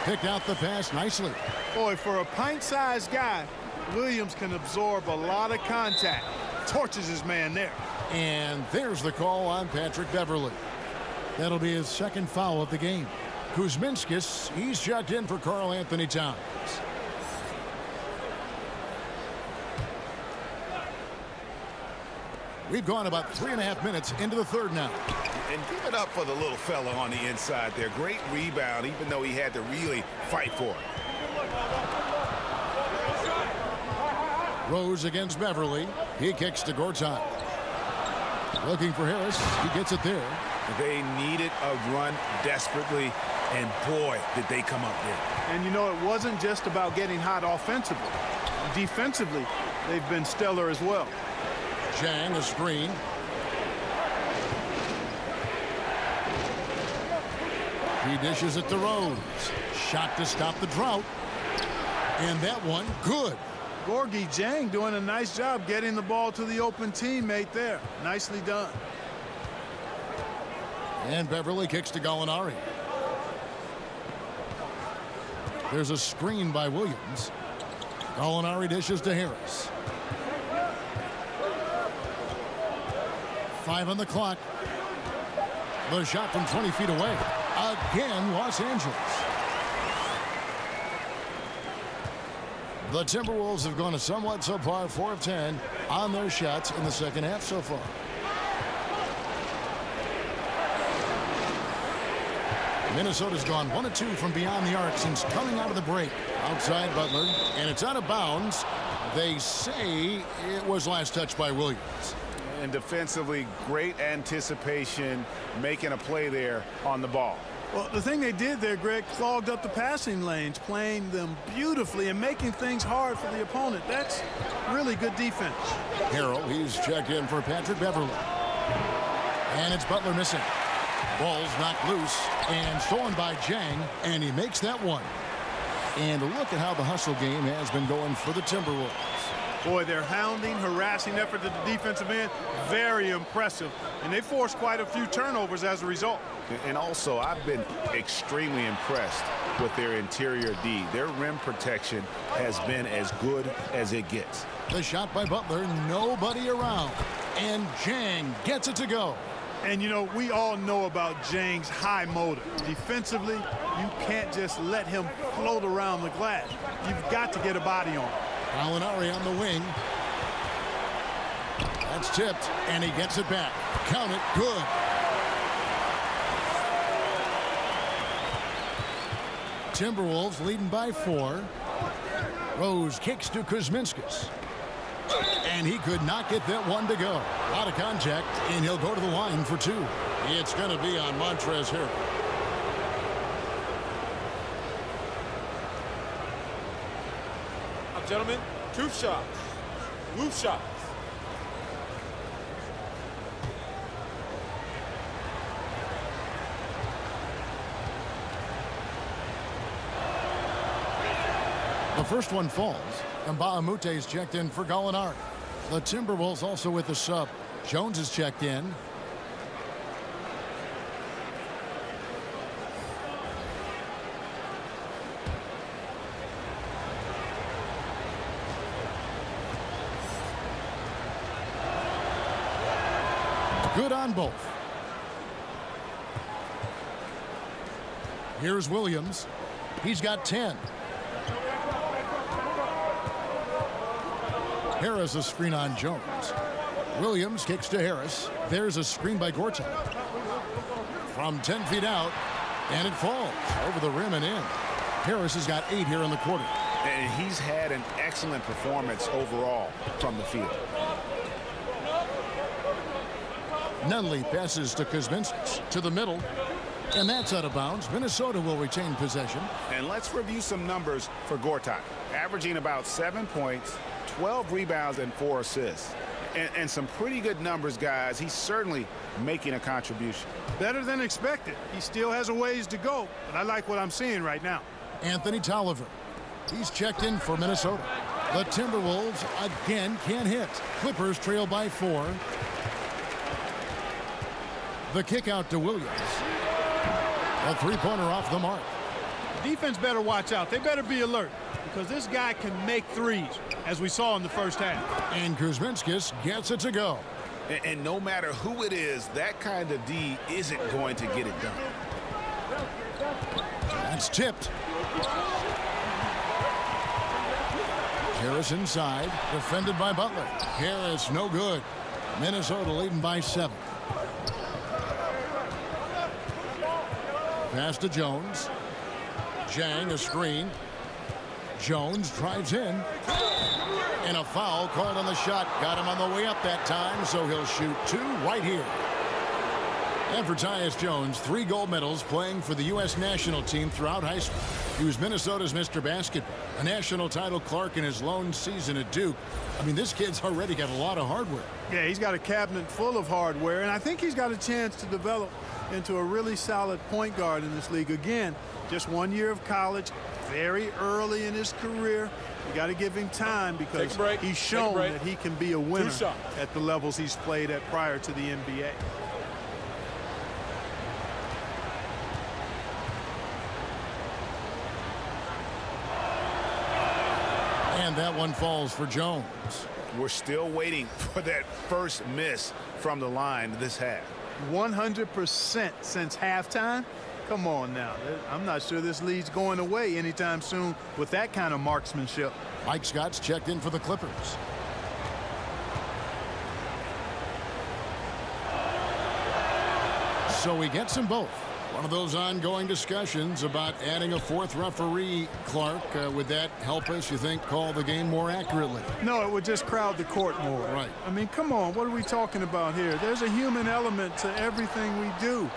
Picked out the pass nicely. Boy, for a pint-sized guy, Williams can absorb a lot of contact. Torches his man there. And there's the call on Patrick Beverley. That'll be his second foul of the game. Kuzminskis, he's checked in for Karl Anthony Towns. We've gone about 3.5 minutes into the third now. And give it up for the little fella on the inside there. Great rebound, even though he had to really fight for it. Rose against Beverly. He kicks to Gortat. Looking for Harris. He gets it there. They needed a run desperately, and boy, did they come up big. And you know, it wasn't just about getting hot offensively. Defensively, they've been stellar as well. Zhang, a screen. He dishes it to Rose. Shot to stop the drought. And that one, good. Gorgie Zhang doing a nice job getting the ball to the open teammate there. Nicely done. And Beverly kicks to Gallinari. There's a screen by Williams. Gallinari dishes to Harris. 5 on the clock. The shot from 20 feet away. Again, Los Angeles. The Timberwolves have gone a somewhat subpar 4 of 10 on their shots in the second half so far. Minnesota's gone 1 of 2 from beyond the arc since coming out of the break. Outside Butler, and it's out of bounds. They say it was last touched by Williams. And defensively, great anticipation, making a play there on the ball. Well, the thing they did there, Greg, clogged up the passing lanes, playing them beautifully and making things hard for the opponent. That's really good defense. Harrell, he's checked in for Patrick Beverly. And it's Butler missing. Ball's knocked loose and stolen by Jang, and he makes that one. And look at how the hustle game has been going for the Timberwolves. Boy, their hounding, harassing effort at the defensive end, very impressive. And they forced quite a few turnovers as a result. And also, I've been extremely impressed with their interior D. Their rim protection has been as good as it gets. The shot by Butler, nobody around. And Jang gets it to go. And, you know, we all know about Jang's high motor. Defensively, you can't just let him float around the glass. You've got to get a body on him. Gallinari on the wing. That's tipped, and he gets it back. Count it, good. Timberwolves leading by 4. Rose kicks to Kuzminskas. And he could not get that one to go. Out of contact, and he'll go to the line for 2. It's going to be on Montrezl Harrell. Gentlemen, 2 shots. Loose shots. The first one falls. And Bahamute is checked in for Gallinari. The Timberwolves also with the sub. Jones is checked in. Good on both. Here's Williams. He's got 10. Harris a screen on Jones. Williams kicks to Harris. There's a screen by Gortat. From 10 feet out, and it falls over the rim and in. Harris has got 8 here in the quarter. And he's had an excellent performance overall from the field. Nunley passes to Kuzminskas to the middle. And that's out of bounds. Minnesota will retain possession. And let's review some numbers for Gortat. Averaging about 7 points, 12 rebounds, and 4 assists. And some pretty good numbers, guys. He's certainly making a contribution. Better than expected. He still has a ways to go, but I like what I'm seeing right now. Anthony Tolliver. He's checked in for Minnesota. The Timberwolves again can't hit. Clippers trail by 4. The kick out to Williams. A 3-pointer off the mark. Defense better watch out. They better be alert because this guy can make threes, as we saw in the first half. And Kuzminskas gets it to go. And no matter who it is, that kind of D isn't going to get it done. That's tipped. Harris inside, defended by Butler. Harris no good. Minnesota leading by 7. Pass to Jones. Jang a screen. Jones drives in. And a foul called on the shot. Got him on the way up that time, so he'll shoot 2 right here. And for Tyus Jones, 3 gold medals playing for the U.S. national team throughout high school. He was Minnesota's Mr. Basketball, a national title Clark in his lone season at Duke. I mean, this kid's already got a lot of hardware. Yeah, he's got a cabinet full of hardware, and I think he's got a chance to develop into a really solid point guard in this league. Again, just 1 year of college, very early in his career. You got to give him time because he's shown that he can be a winner at the levels he's played at prior to the NBA. And that one falls for Jones. We're still waiting for that first miss from the line this half. 100% since halftime. Come on now. I'm not sure this lead's going away anytime soon with that kind of marksmanship. Mike Scott's checked in for the Clippers. So he gets them both. One of those ongoing discussions about adding a fourth referee, Clark. Would that help us, you think, call the game more accurately? No, it would just crowd the court more. Right. I mean, come on. What are we talking about here? There's a human element to everything we do.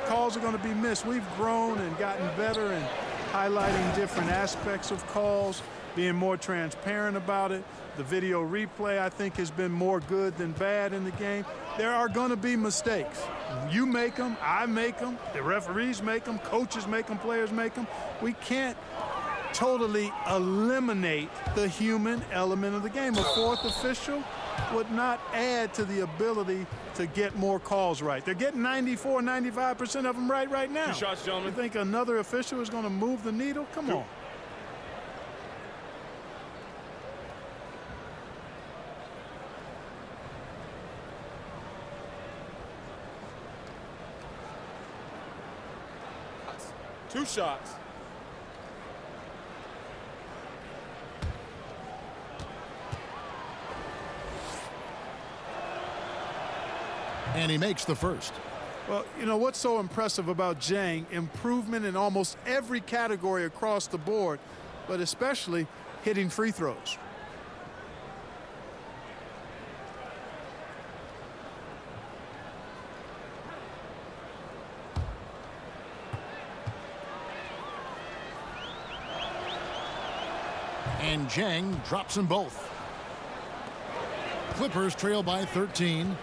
Calls are going to be missed. We've grown and gotten better in highlighting different aspects of calls, being more transparent about it. The video replay, I think, has been more good than bad in the game. There are going to be mistakes. You make them, I make them, the referees make them, coaches make them, players make them. We can't totally eliminate the human element of the game. A fourth official would not add to the ability to get more calls right. They're getting 94, 95% of them right now. 2 shots, gentlemen. You think another official is going to move the needle? Come on. Two shots. And he makes the first. Well, you know what's so impressive about Jang? Improvement in almost every category across the board, but especially hitting free throws. And Jang drops them both. Clippers trail by 13.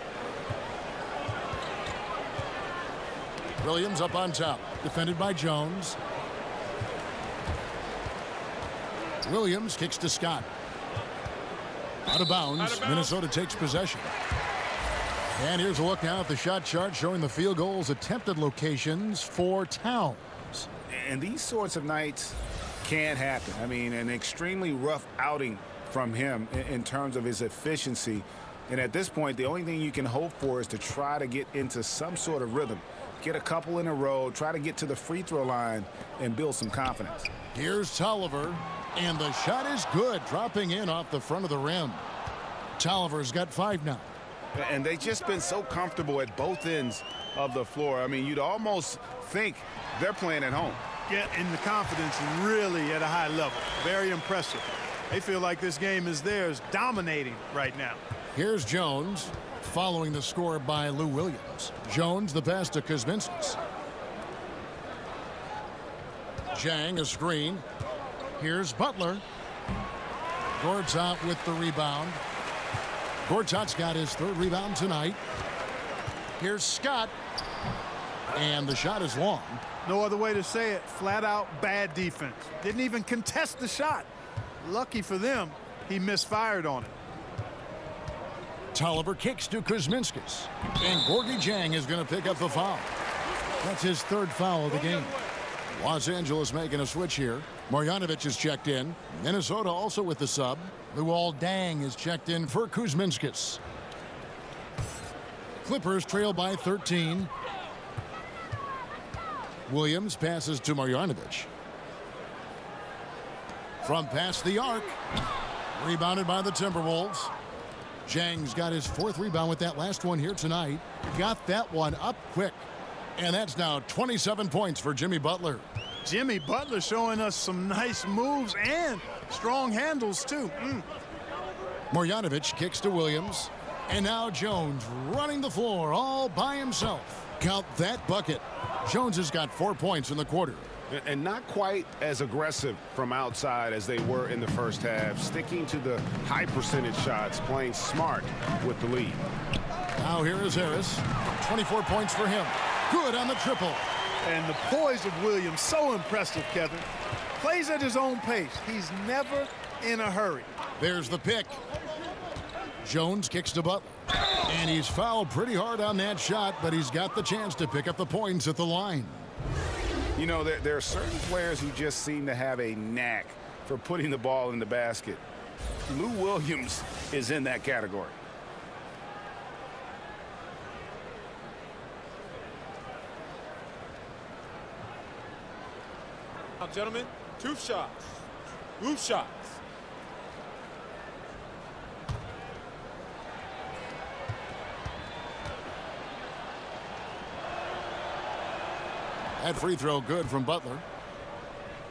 Williams up on top, defended by Jones. Williams kicks to Scott. Out of bounds. Minnesota takes possession. And here's a look now at the shot chart showing the field goals attempted locations for Towns. And these sorts of nights can happen. I mean, an extremely rough outing from him in terms of his efficiency. And at this point, the only thing you can hope for is to try to get into some sort of rhythm. Get a couple in a row, try to get to the free throw line and build some confidence. Here's Tolliver, and the shot is good, dropping in off the front of the rim. Tolliver's got 5 now. And they've just been so comfortable at both ends of the floor. I mean, you'd almost think they're playing at home. Yeah, and the confidence really at a high level. Very impressive. They feel like this game is theirs, dominating right now. Here's Jones, following the score by Lou Williams. Jones the pass to Kuzminskis. Jang a screen. Here's Butler. Gortat with the rebound. Gortat's got his 3rd rebound tonight. Here's Scott. And the shot is long. No other way to say it. Flat out bad defense. Didn't even contest the shot. Lucky for them, he misfired on it. Tolliver kicks to Kuzminskis. And Gorgie Jang is going to pick up the foul. That's his 3rd foul of the game. Los Angeles making a switch here. Marjanovic is checked in. Minnesota also with the sub. Luol Deng is checked in for Kuzminskis. Clippers trail by 13. Williams passes to Marjanovic. From past the arc. Rebounded by the Timberwolves. Jang's got his 4th rebound with that last one here tonight. Got that one up quick. And that's now 27 points for Jimmy Butler. Jimmy Butler showing us some nice moves and strong handles, too. Marjanovic kicks to Williams. And now Jones running the floor all by himself. Count that bucket. Jones has got 4 points in the quarter. And not quite as aggressive from outside as they were in the first half. Sticking to the high percentage shots, playing smart with the lead. Now here is Harris. 24 points for him. Good on the triple. And the poise of Williams, so impressive, Kevin. Plays at his own pace. He's never in a hurry. There's the pick. Jones kicks to Butler. And he's fouled pretty hard on that shot, but he's got the chance to pick up the points at the line. You know, there are certain players who just seem to have a knack for putting the ball in the basket. Lou Williams is in that category. gentlemen. 2 shots. 2 shots. That free throw good from Butler.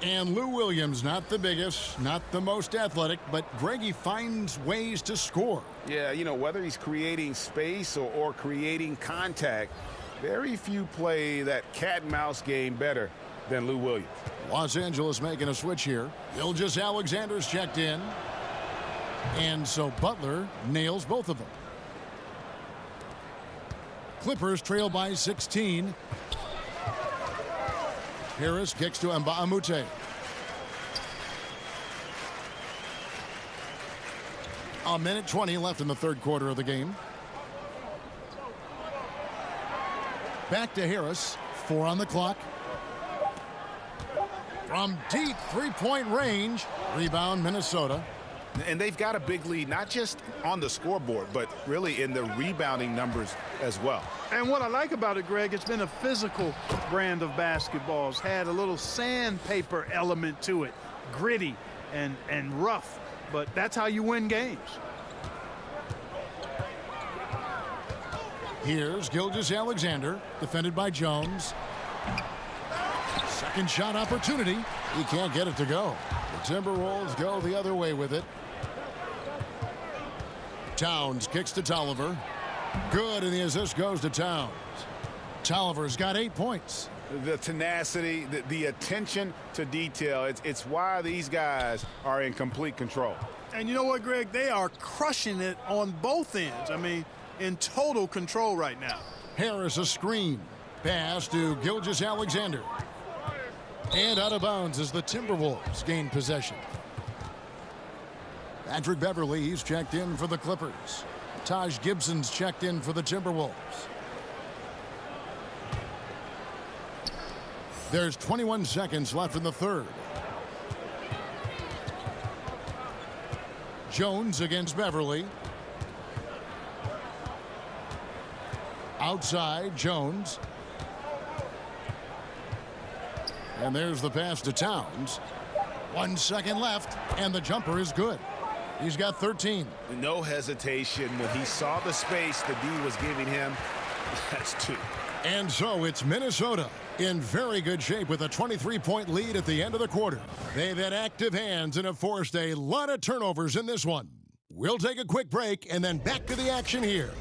And Lou Williams, not the biggest, not the most athletic, but Greggy finds ways to score. Yeah, you know, whether he's creating space or creating contact, very few play that cat and mouse game better than Lou Williams. Los Angeles making a switch here. Gilgeous-Alexander's checked in. And so Butler nails both of them. Clippers trail by 16. Harris kicks to Mbamute. A minute 20 left in the third quarter of the game. Back to Harris. 4 on the clock. From deep three-point range. Rebound, Minnesota. And they've got a big lead, not just on the scoreboard, but really in the rebounding numbers as well. And what I like about it, Greg, it's been a physical brand of basketball. It's had a little sandpaper element to it, gritty and rough, but that's how you win games. Here's Gilgeous-Alexander, defended by Jones. Second shot opportunity. He can't get it to go. The Timberwolves go the other way with it. Towns kicks to Tolliver. Good, and the assist goes to Towns. Tolliver's got 8 points. The tenacity, the attention to detail, it's why these guys are in complete control. And you know what, Greg? They are crushing it on both ends. I mean, in total control right now. Harris a screen. Pass to Gilgeous-Alexander. And out of bounds as the Timberwolves gain possession. Patrick Beverly, he's checked in for the Clippers. Taj Gibson's checked in for the Timberwolves. There's 21 seconds left in the third. Jones against Beverly. Outside, Jones. And there's the pass to Towns. 1 second left, and the jumper is good. He's got 13. No hesitation when he saw the space the D was giving him. That's 2. And so it's Minnesota in very good shape with a 23-point lead at the end of the quarter. They've had active hands and have forced a lot of turnovers in this one. We'll take a quick break and then back to the action here.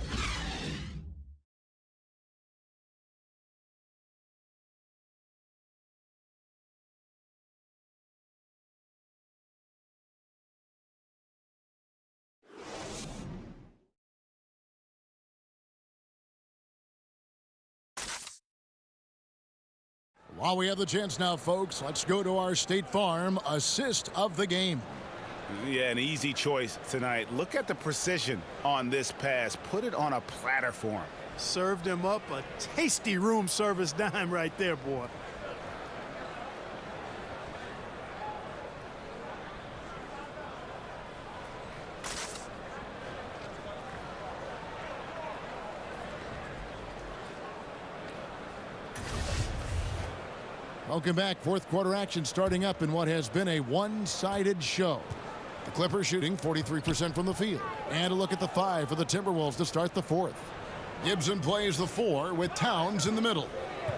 While we have the chance now, folks, let's go to our State Farm assist of the game. Yeah, an easy choice tonight. Look at the precision on this pass. Put it on a platter for him. Served him up a tasty room service dime right there, boy. Welcome back. Fourth quarter action starting up in what has been a one-sided show. The Clippers shooting 43% from the field. And a look at the 5 for the Timberwolves to start the fourth. Gibson plays the 4 with Towns in the middle.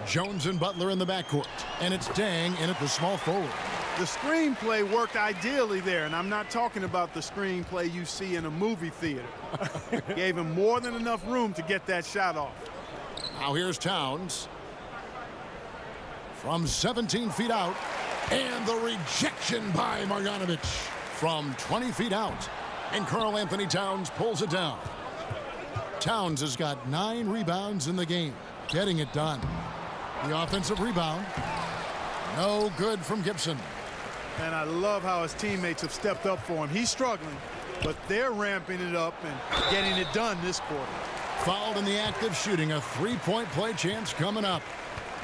Jones and Butler in the backcourt. And it's Dang in at the small forward. The screenplay worked ideally there, and I'm not talking about the screenplay you see in a movie theater. Gave him more than enough room to get that shot off. Now here's Towns. From 17 feet out, and the rejection by Marjanovic from 20 feet out. And Karl Anthony Towns pulls it down. Towns has got 9 rebounds in the game, getting it done. The offensive rebound, no good from Gibson. And I love how his teammates have stepped up for him. He's struggling, but they're ramping it up and getting it done this quarter. Fouled in the act of shooting, a 3-point play chance coming up.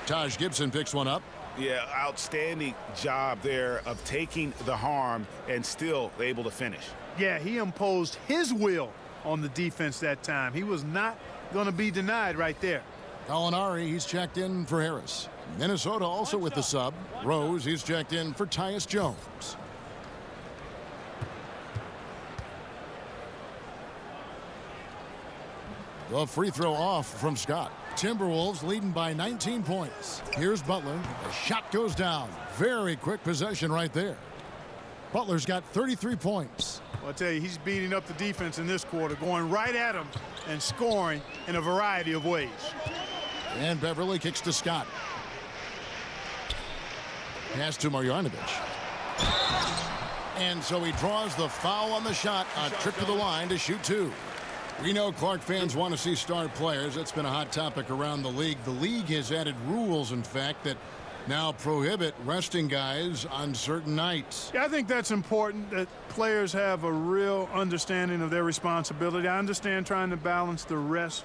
Taj Gibson picks one up. Yeah, outstanding job there of taking the harm and still able to finish. Yeah, he imposed his will on the defense that time. He was not going to be denied right there. Gallinari, he's checked in for Harris. Minnesota also with the sub. Rose, he's checked in for Tyus Jones. The free throw off from Scott. Timberwolves leading by 19 points. Here's Butler. The shot goes down. Very quick possession right there. Butler's got 33 points. Well, I tell you, he's beating up the defense in this quarter, going right at him and scoring in a variety of ways. And Beverly kicks to Scott. Pass to Marjanovic. And so he draws the foul on the shot. A trip to the line to shoot two. We know Clark fans want to see star players. That's been a hot topic around the league. The league has added rules, in fact, that now prohibit resting guys on certain nights. Yeah, I think that's important, that players have a real understanding of their responsibility. I understand trying to balance the rest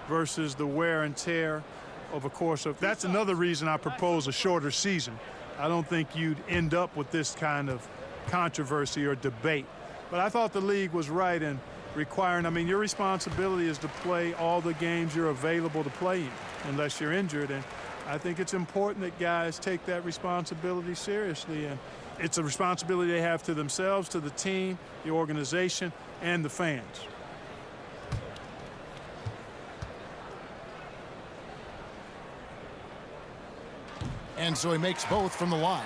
versus the wear and tear of a course of. That's another reason I propose a shorter season. I don't think you'd end up with this kind of controversy or debate. But I thought the league was right in requiring, I mean, your responsibility is to play all the games you're available to play in, unless you're injured. And I think it's important that guys take that responsibility seriously. And it's a responsibility they have to themselves, to the team, the organization, and the fans. And so he makes both from the line.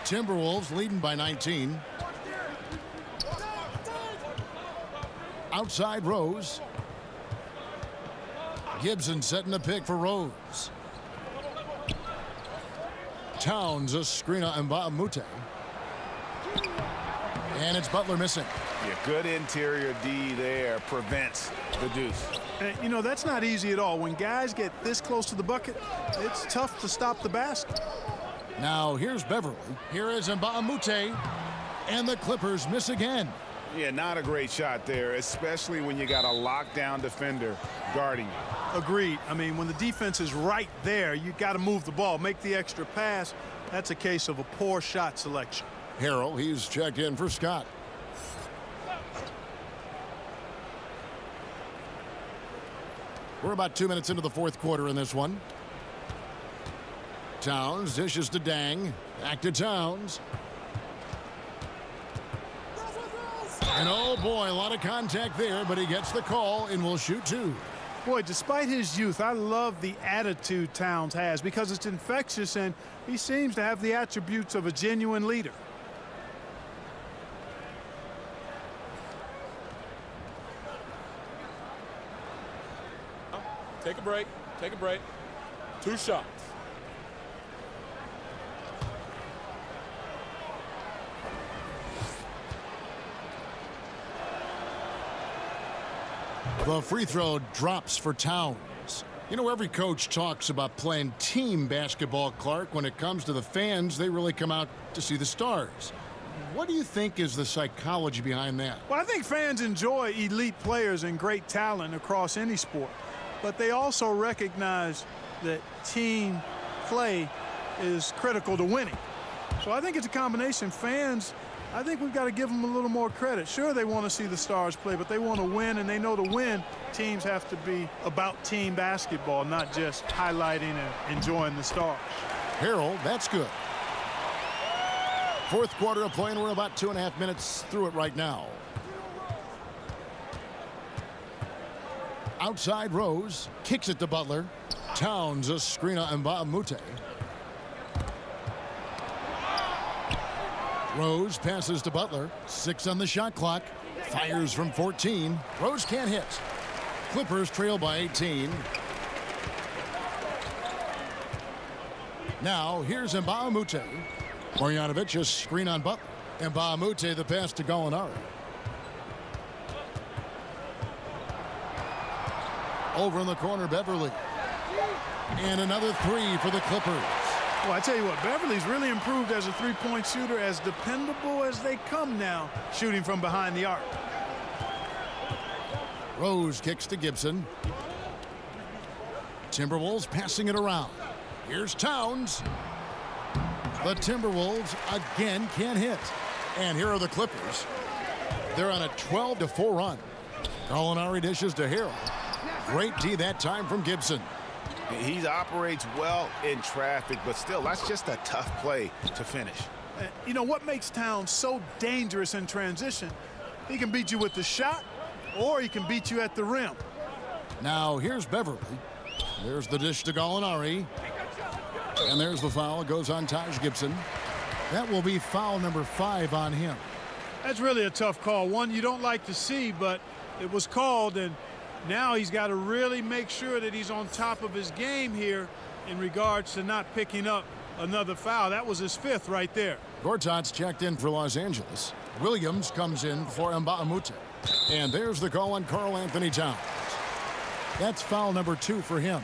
Timberwolves leading by 19. Outside Rose. Gibson setting the pick for Rose. Towns, a screen on Mbamute. And it's Butler missing. Yeah, good interior D there prevents the deuce. And, you know, that's not easy at all. When guys get this close to the bucket, it's tough to stop the basket. Now here's Beverly. Here is Mbamute. And the Clippers miss again. Yeah, not a great shot there, especially when you got a lockdown defender guarding you. Agreed. I mean, when the defense is right there, you got to move the ball, make the extra pass. That's a case of a poor shot selection. Harrell, he's checked in for Scott. We're about 2 minutes into the fourth quarter in this one. Towns dishes to Dang. Back to Towns. And oh boy, a lot of contact there, but he gets the call and will shoot two. Boy, despite his youth, I love the attitude Towns has because it's infectious and he seems to have the attributes of a genuine leader. Take a break. Take a break. 2 shots. The free throw drops for Towns. You know, every coach talks about playing team basketball, Clark. When it comes to the fans, they really come out to see the stars. What do you think is the psychology behind that? Well, I think fans enjoy elite players and great talent across any sport. But they also recognize that team play is critical to winning. So I think it's a combination. Fans, I think we've got to give them a little more credit. Sure, they want to see the stars play, but they want to win, and they know to win, teams have to be about team basketball, not just highlighting and enjoying the stars. Harrell, that's good. Fourth quarter of play, and we're about 2.5 minutes through it right now. Outside Rose, kicks it to Butler. Towns, a screen on Mbamute. Rose passes to Butler. 6 on the shot clock. Fires from 14. Rose can't hit. Clippers trail by 18. Now here's Mbamute. Marjanovic, a screen on Butler. Mbamute, the pass to Gallinari. Over in the corner, Beverly. And another 3 for the Clippers. Well, I tell you what, Beverly's really improved as a three-point shooter, as dependable as they come now, shooting from behind the arc. Rose kicks to Gibson. Timberwolves passing it around. Here's Towns. The Timberwolves again can't hit. And here are the Clippers. They're on a 12-4 run. Gallinari dishes to Harrell. Great D that time from Gibson. He operates well in traffic, but still, that's just a tough play to finish. You know what makes Towns so dangerous in transition? He can beat you with the shot, or he can beat you at the rim. Now here's Beverly. There's the dish to Gallinari. And there's the foul. It goes on Taj Gibson. That will be foul number 5 on him. That's really a tough call. One you don't like to see, but it was called, and now he's got to really make sure that he's on top of his game here in regards to not picking up another foul. That was his 5th right there. Gortat's checked in for Los Angeles. Williams comes in for Mbamute. And there's the call on Karl Anthony Towns. That's foul number 2 for him.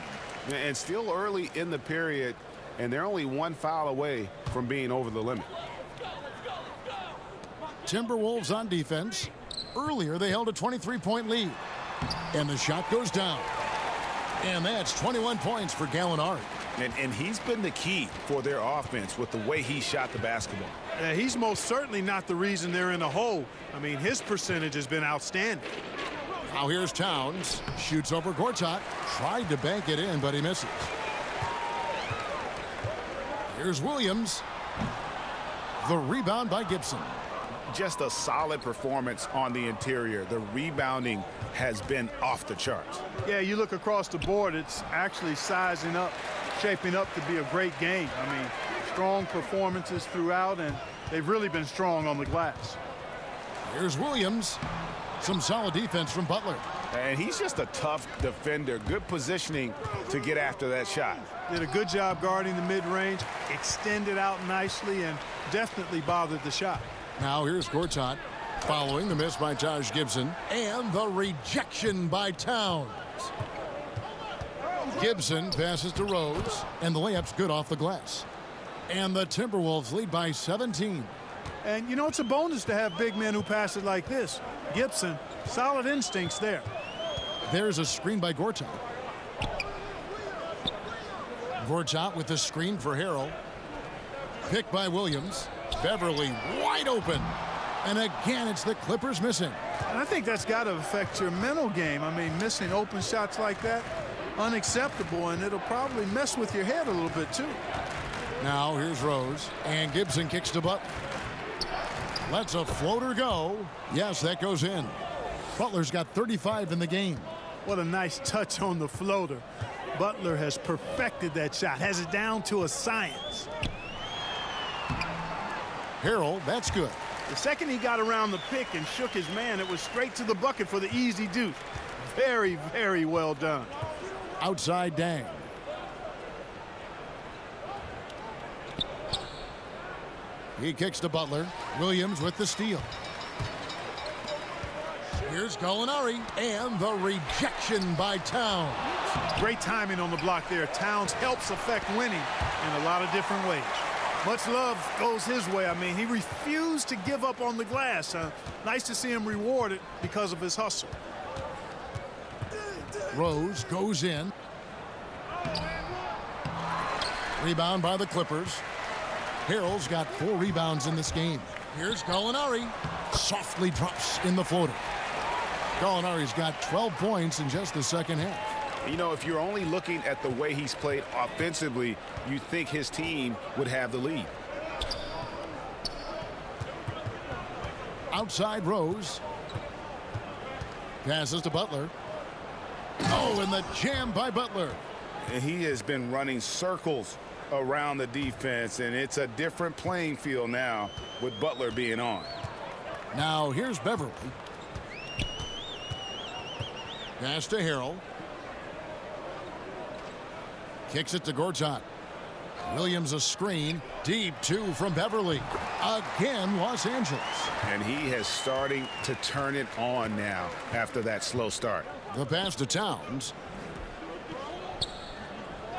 And still early in the period, and they're only 1 foul away from being over the limit. Timberwolves on defense. Earlier, they held a 23-point lead. And the shot goes down. And that's 21 points for Gallinari. And he's been the key for their offense with the way he shot the basketball. He's most certainly not the reason they're in the hole. I mean, his percentage has been outstanding. Now here's Towns. Shoots over Gortat. Tried to bank it in, but he misses. Here's Williams. The rebound by Gibson. Just a solid performance on the interior. The rebounding has been off the charts. Yeah, you look across the board, it's actually sizing up, shaping up to be a great game. I mean, strong performances throughout, and they've really been strong on the glass. Here's Williams. Some solid defense from Butler. And he's just a tough defender. Good positioning to get after that shot. Did a good job guarding the mid-range, extended out nicely, and definitely bothered the shot. Now here's Gortat following the miss by Taj Gibson and the rejection by Towns. Gibson passes to Rose, and the layup's good off the glass. And the Timberwolves lead by 17. And, you know, it's a bonus to have big men who pass it like this. Gibson, solid instincts there. There's a screen by Gortat. Gortat with the screen for Harrell. Picked by Williams. Beverly wide open. And again, it's the Clippers missing. And I think that's got to affect your mental game. I mean, missing open shots like that, unacceptable, and it'll probably mess with your head a little bit, too. Now here's Rose, and Gibson kicks to Butler. Lets a floater go. Yes, that goes in. Butler's got 35 in the game. What a nice touch on the floater. Butler has perfected that shot, has it down to a science. Harrell, that's good. The second he got around the pick and shook his man, it was straight to the bucket for the easy deuce. Very, very well done. Outside Dang. He kicks to Butler. Williams with the steal. Here's Gallinari, and the rejection by Towns. Great timing on the block there. Towns helps affect winning in a lot of different ways. Much love goes his way. I mean, he refused to give up on the glass. Nice to see him rewarded because of his hustle. Rose goes in. Rebound by the Clippers. Harrell's got 4 rebounds in this game. Here's Gallinari. Softly drops in the floater. Gallinari's got 12 points in just the second half. You know, if you're only looking at the way he's played offensively, you think his team would have the lead. Outside Rose. Passes to Butler. Oh, and the jam by Butler. And he has been running circles around the defense, and it's a different playing field now with Butler being on. Now here's Beverly. Pass to Harrell. Kicks it to Gortat. Williams a screen. Deep 2 from Beverly. Again, Los Angeles. And he has starting to turn it on now after that slow start. The pass to Towns.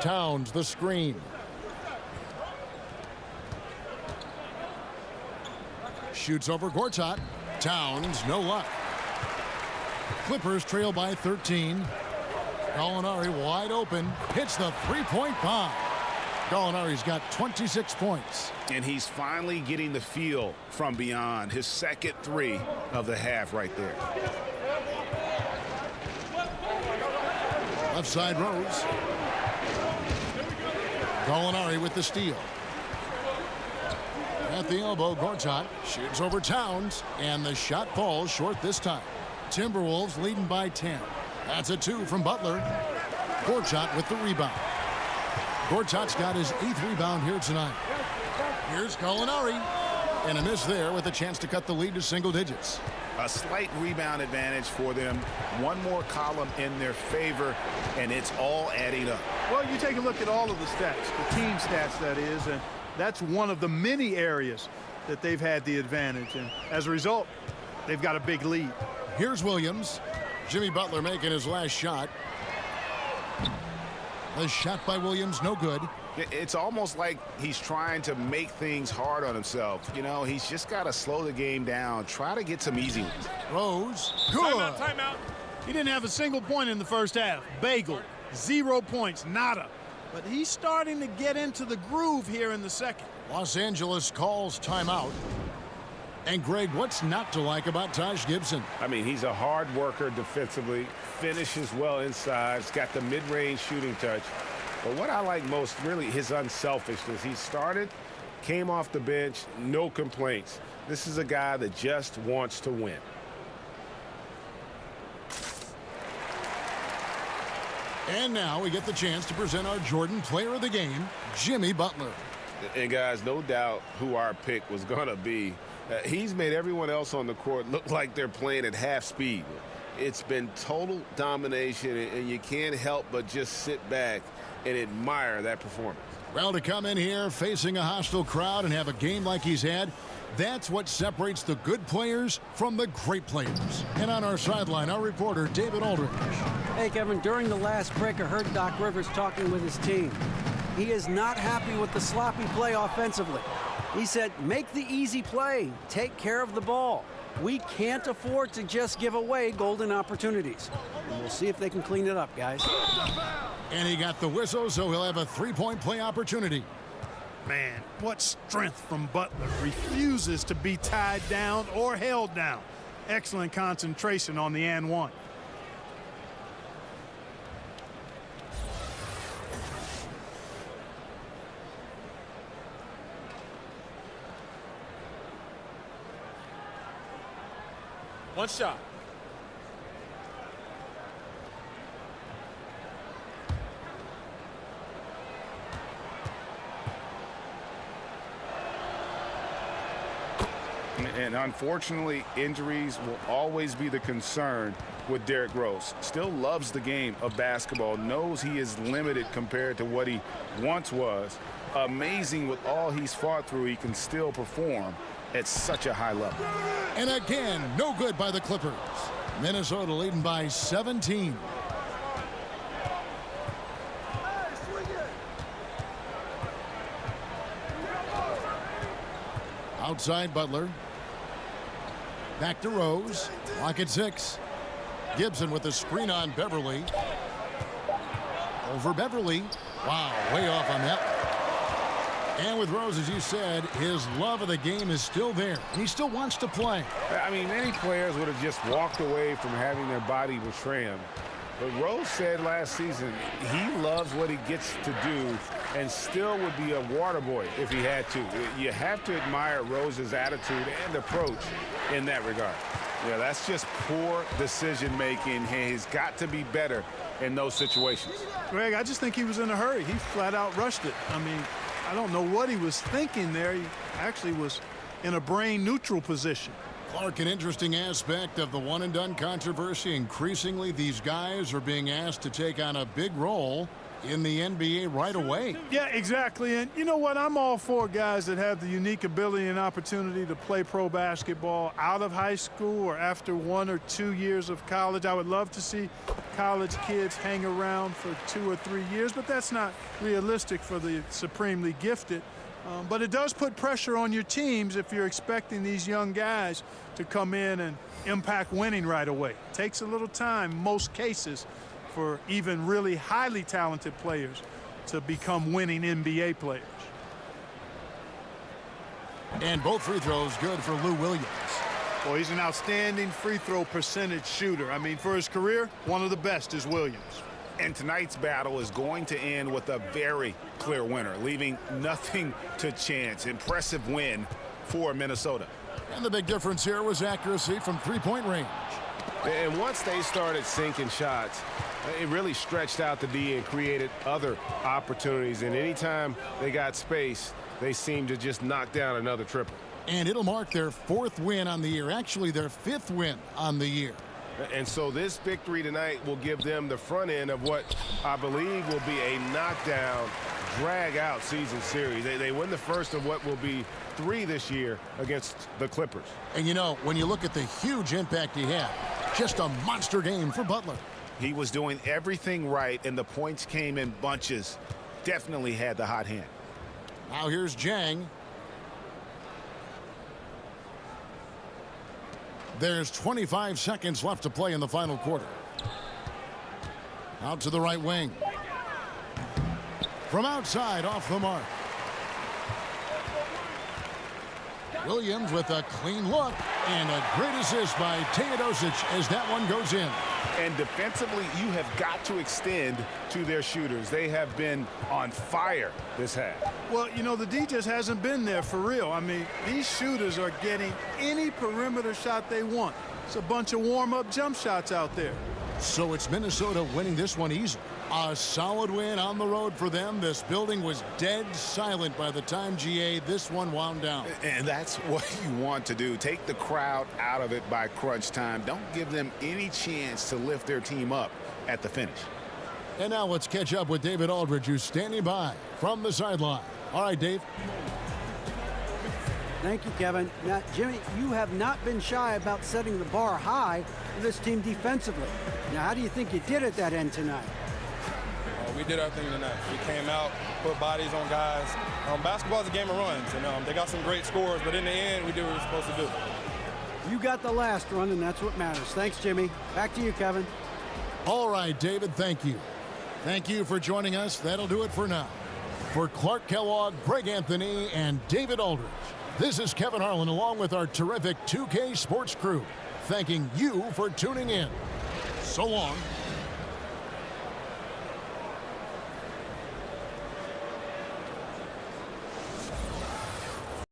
Towns the screen. Shoots over Gortat. Towns, no luck. Clippers trail by 13. Gallinari wide open. Hits the three-point bomb. Gallinari's got 26 points. And he's finally getting the feel from beyond. His second 3 of the half right there. Left side Rose. Gallinari with the steal. At the elbow, Gortat shoots over Towns, and the shot falls short this time. Timberwolves leading by 10. That's a 2 from Butler. Gortat with the rebound. Gortat's got his 8th rebound here tonight. Here's Gallinari. And a miss there with a chance to cut the lead to single digits. A slight rebound advantage for them. One more column in their favor, and it's all adding up. Well, you take a look at all of the stats, the team stats that is, and that's one of the many areas that they've had the advantage. And as a result, they've got a big lead. Here's Williams. Jimmy Butler making his last shot. The shot by Williams, no good. It's almost like he's trying to make things hard on himself. You know, he's just got to slow the game down, try to get some easy ones. Rose, good. Timeout. He didn't have a single point in the first half. Bagel, 0 points, nada. But he's starting to get into the groove here in the second. Los Angeles calls timeout. And Greg, what's not to like about Taj Gibson? I mean, he's a hard worker defensively, finishes well inside, he's got the mid-range shooting touch. But what I like most, really, his unselfishness. He started, came off the bench, no complaints. This is a guy that just wants to win. And now we get the chance to present our Jordan Player of the Game, Jimmy Butler. And, guys, no doubt who our pick was going to be. He's made everyone else on the court look like they're playing at half speed. It's been total domination, and you can't help but just sit back and admire that performance. Well, to come in here facing a hostile crowd and have a game like he's had, that's what separates the good players from the great players. And on our sideline, our reporter, David Aldridge. Hey, Kevin, during the last break, I heard Doc Rivers talking with his team. He is not happy with the sloppy play offensively. He said, make the easy play, take care of the ball. We can't afford to just give away golden opportunities. And we'll see if they can clean it up, guys. And he got the whistle, so he'll have a three-point play opportunity. Man, what strength from Butler. Refuses to be tied down or held down. Excellent concentration on the and one. One shot. And unfortunately, injuries will always be the concern with Derrick Rose. Still loves the game of basketball, knows he is limited compared to what he once was. Amazing with all he's fought through, he can still perform at such a high level. And again, no good by the Clippers. Minnesota leading by 17. Outside Butler. Back to Rose. Lock at 6. Gibson with the screen on Beverly. Over Beverly. Wow, way off on that. And with Rose, as you said, his love of the game is still there. And he still wants to play. I mean, many players would have just walked away from having their body betray him. But Rose said last season he loves what he gets to do and still would be a water boy if he had to. You have to admire Rose's attitude and approach in that regard. Yeah, that's just poor decision making. He's got to be better in those situations. Greg, I just think he was in a hurry. He flat out rushed it. I mean, I don't know what he was thinking there. He actually was in a brain neutral position. Clark, an interesting aspect of the one-and-done controversy. Increasingly, these guys are being asked to take on a big role in the NBA right away. Yeah, exactly. And you know what? I'm all for guys that have the unique ability and opportunity to play pro basketball out of high school or after 1 or 2 years of college. I would love to see college kids hang around for 2 or 3 years, but that's not realistic for the supremely gifted. But it does put pressure on your teams if you're expecting these young guys to come in and impact winning right away. It takes a little time, most cases, for even really highly talented players to become winning NBA players. And both free throws good for Lou Williams. Well, he's an outstanding free throw percentage shooter. I mean, for his career, one of the best is Williams. And tonight's battle is going to end with a very clear winner, leaving nothing to chance. Impressive win for Minnesota. And the big difference here was accuracy from three-point range. And once they started sinking shots, it really stretched out the D and created other opportunities. And anytime they got space, they seemed to just knock down another triple. And it'll mark their 4th win on the year, actually their 5th win on the year. And so this victory tonight will give them the front end of what I believe will be a knockdown, drag-out season series. They win the first of what will be 3 this year against the Clippers. And, you know, when you look at the huge impact he had, just a monster game for Butler. He was doing everything right, and the points came in bunches. Definitely had the hot hand. Now here's Jang. There's 25 seconds left to play in the final quarter. Out to the right wing. From outside, off the mark. Williams with a clean look and a great assist by Teodosic as that one goes in. And defensively, you have got to extend to their shooters. They have been on fire this half. Well, you know, the D just hasn't been there for real. I mean, these shooters are getting any perimeter shot they want. It's a bunch of warm-up jump shots out there. So it's Minnesota winning this one easily. A solid win on the road for them. This building was dead silent by the time this one wound down. And that's what you want to do. Take the crowd out of it by crunch time. Don't give them any chance to lift their team up at the finish. And now let's catch up with David Aldridge, who's standing by from the sideline. All right, Dave. Thank you, Kevin. Now, Jimmy, you have not been shy about setting the bar high for this team defensively. Now, how do you think you did at that end tonight? We did our thing tonight. We came out, put bodies on guys. Basketball is a game of runs, and they got some great scores, but in the end, we did what we were supposed to do. You got the last run, and that's what matters. Thanks, Jimmy. Back to you, Kevin. All right, David, thank you. Thank you for joining us. That'll do it for now. For Clark Kellogg, Greg Anthony, and David Aldridge, this is Kevin Harlan along with our terrific 2K Sports crew, thanking you for tuning in. So long.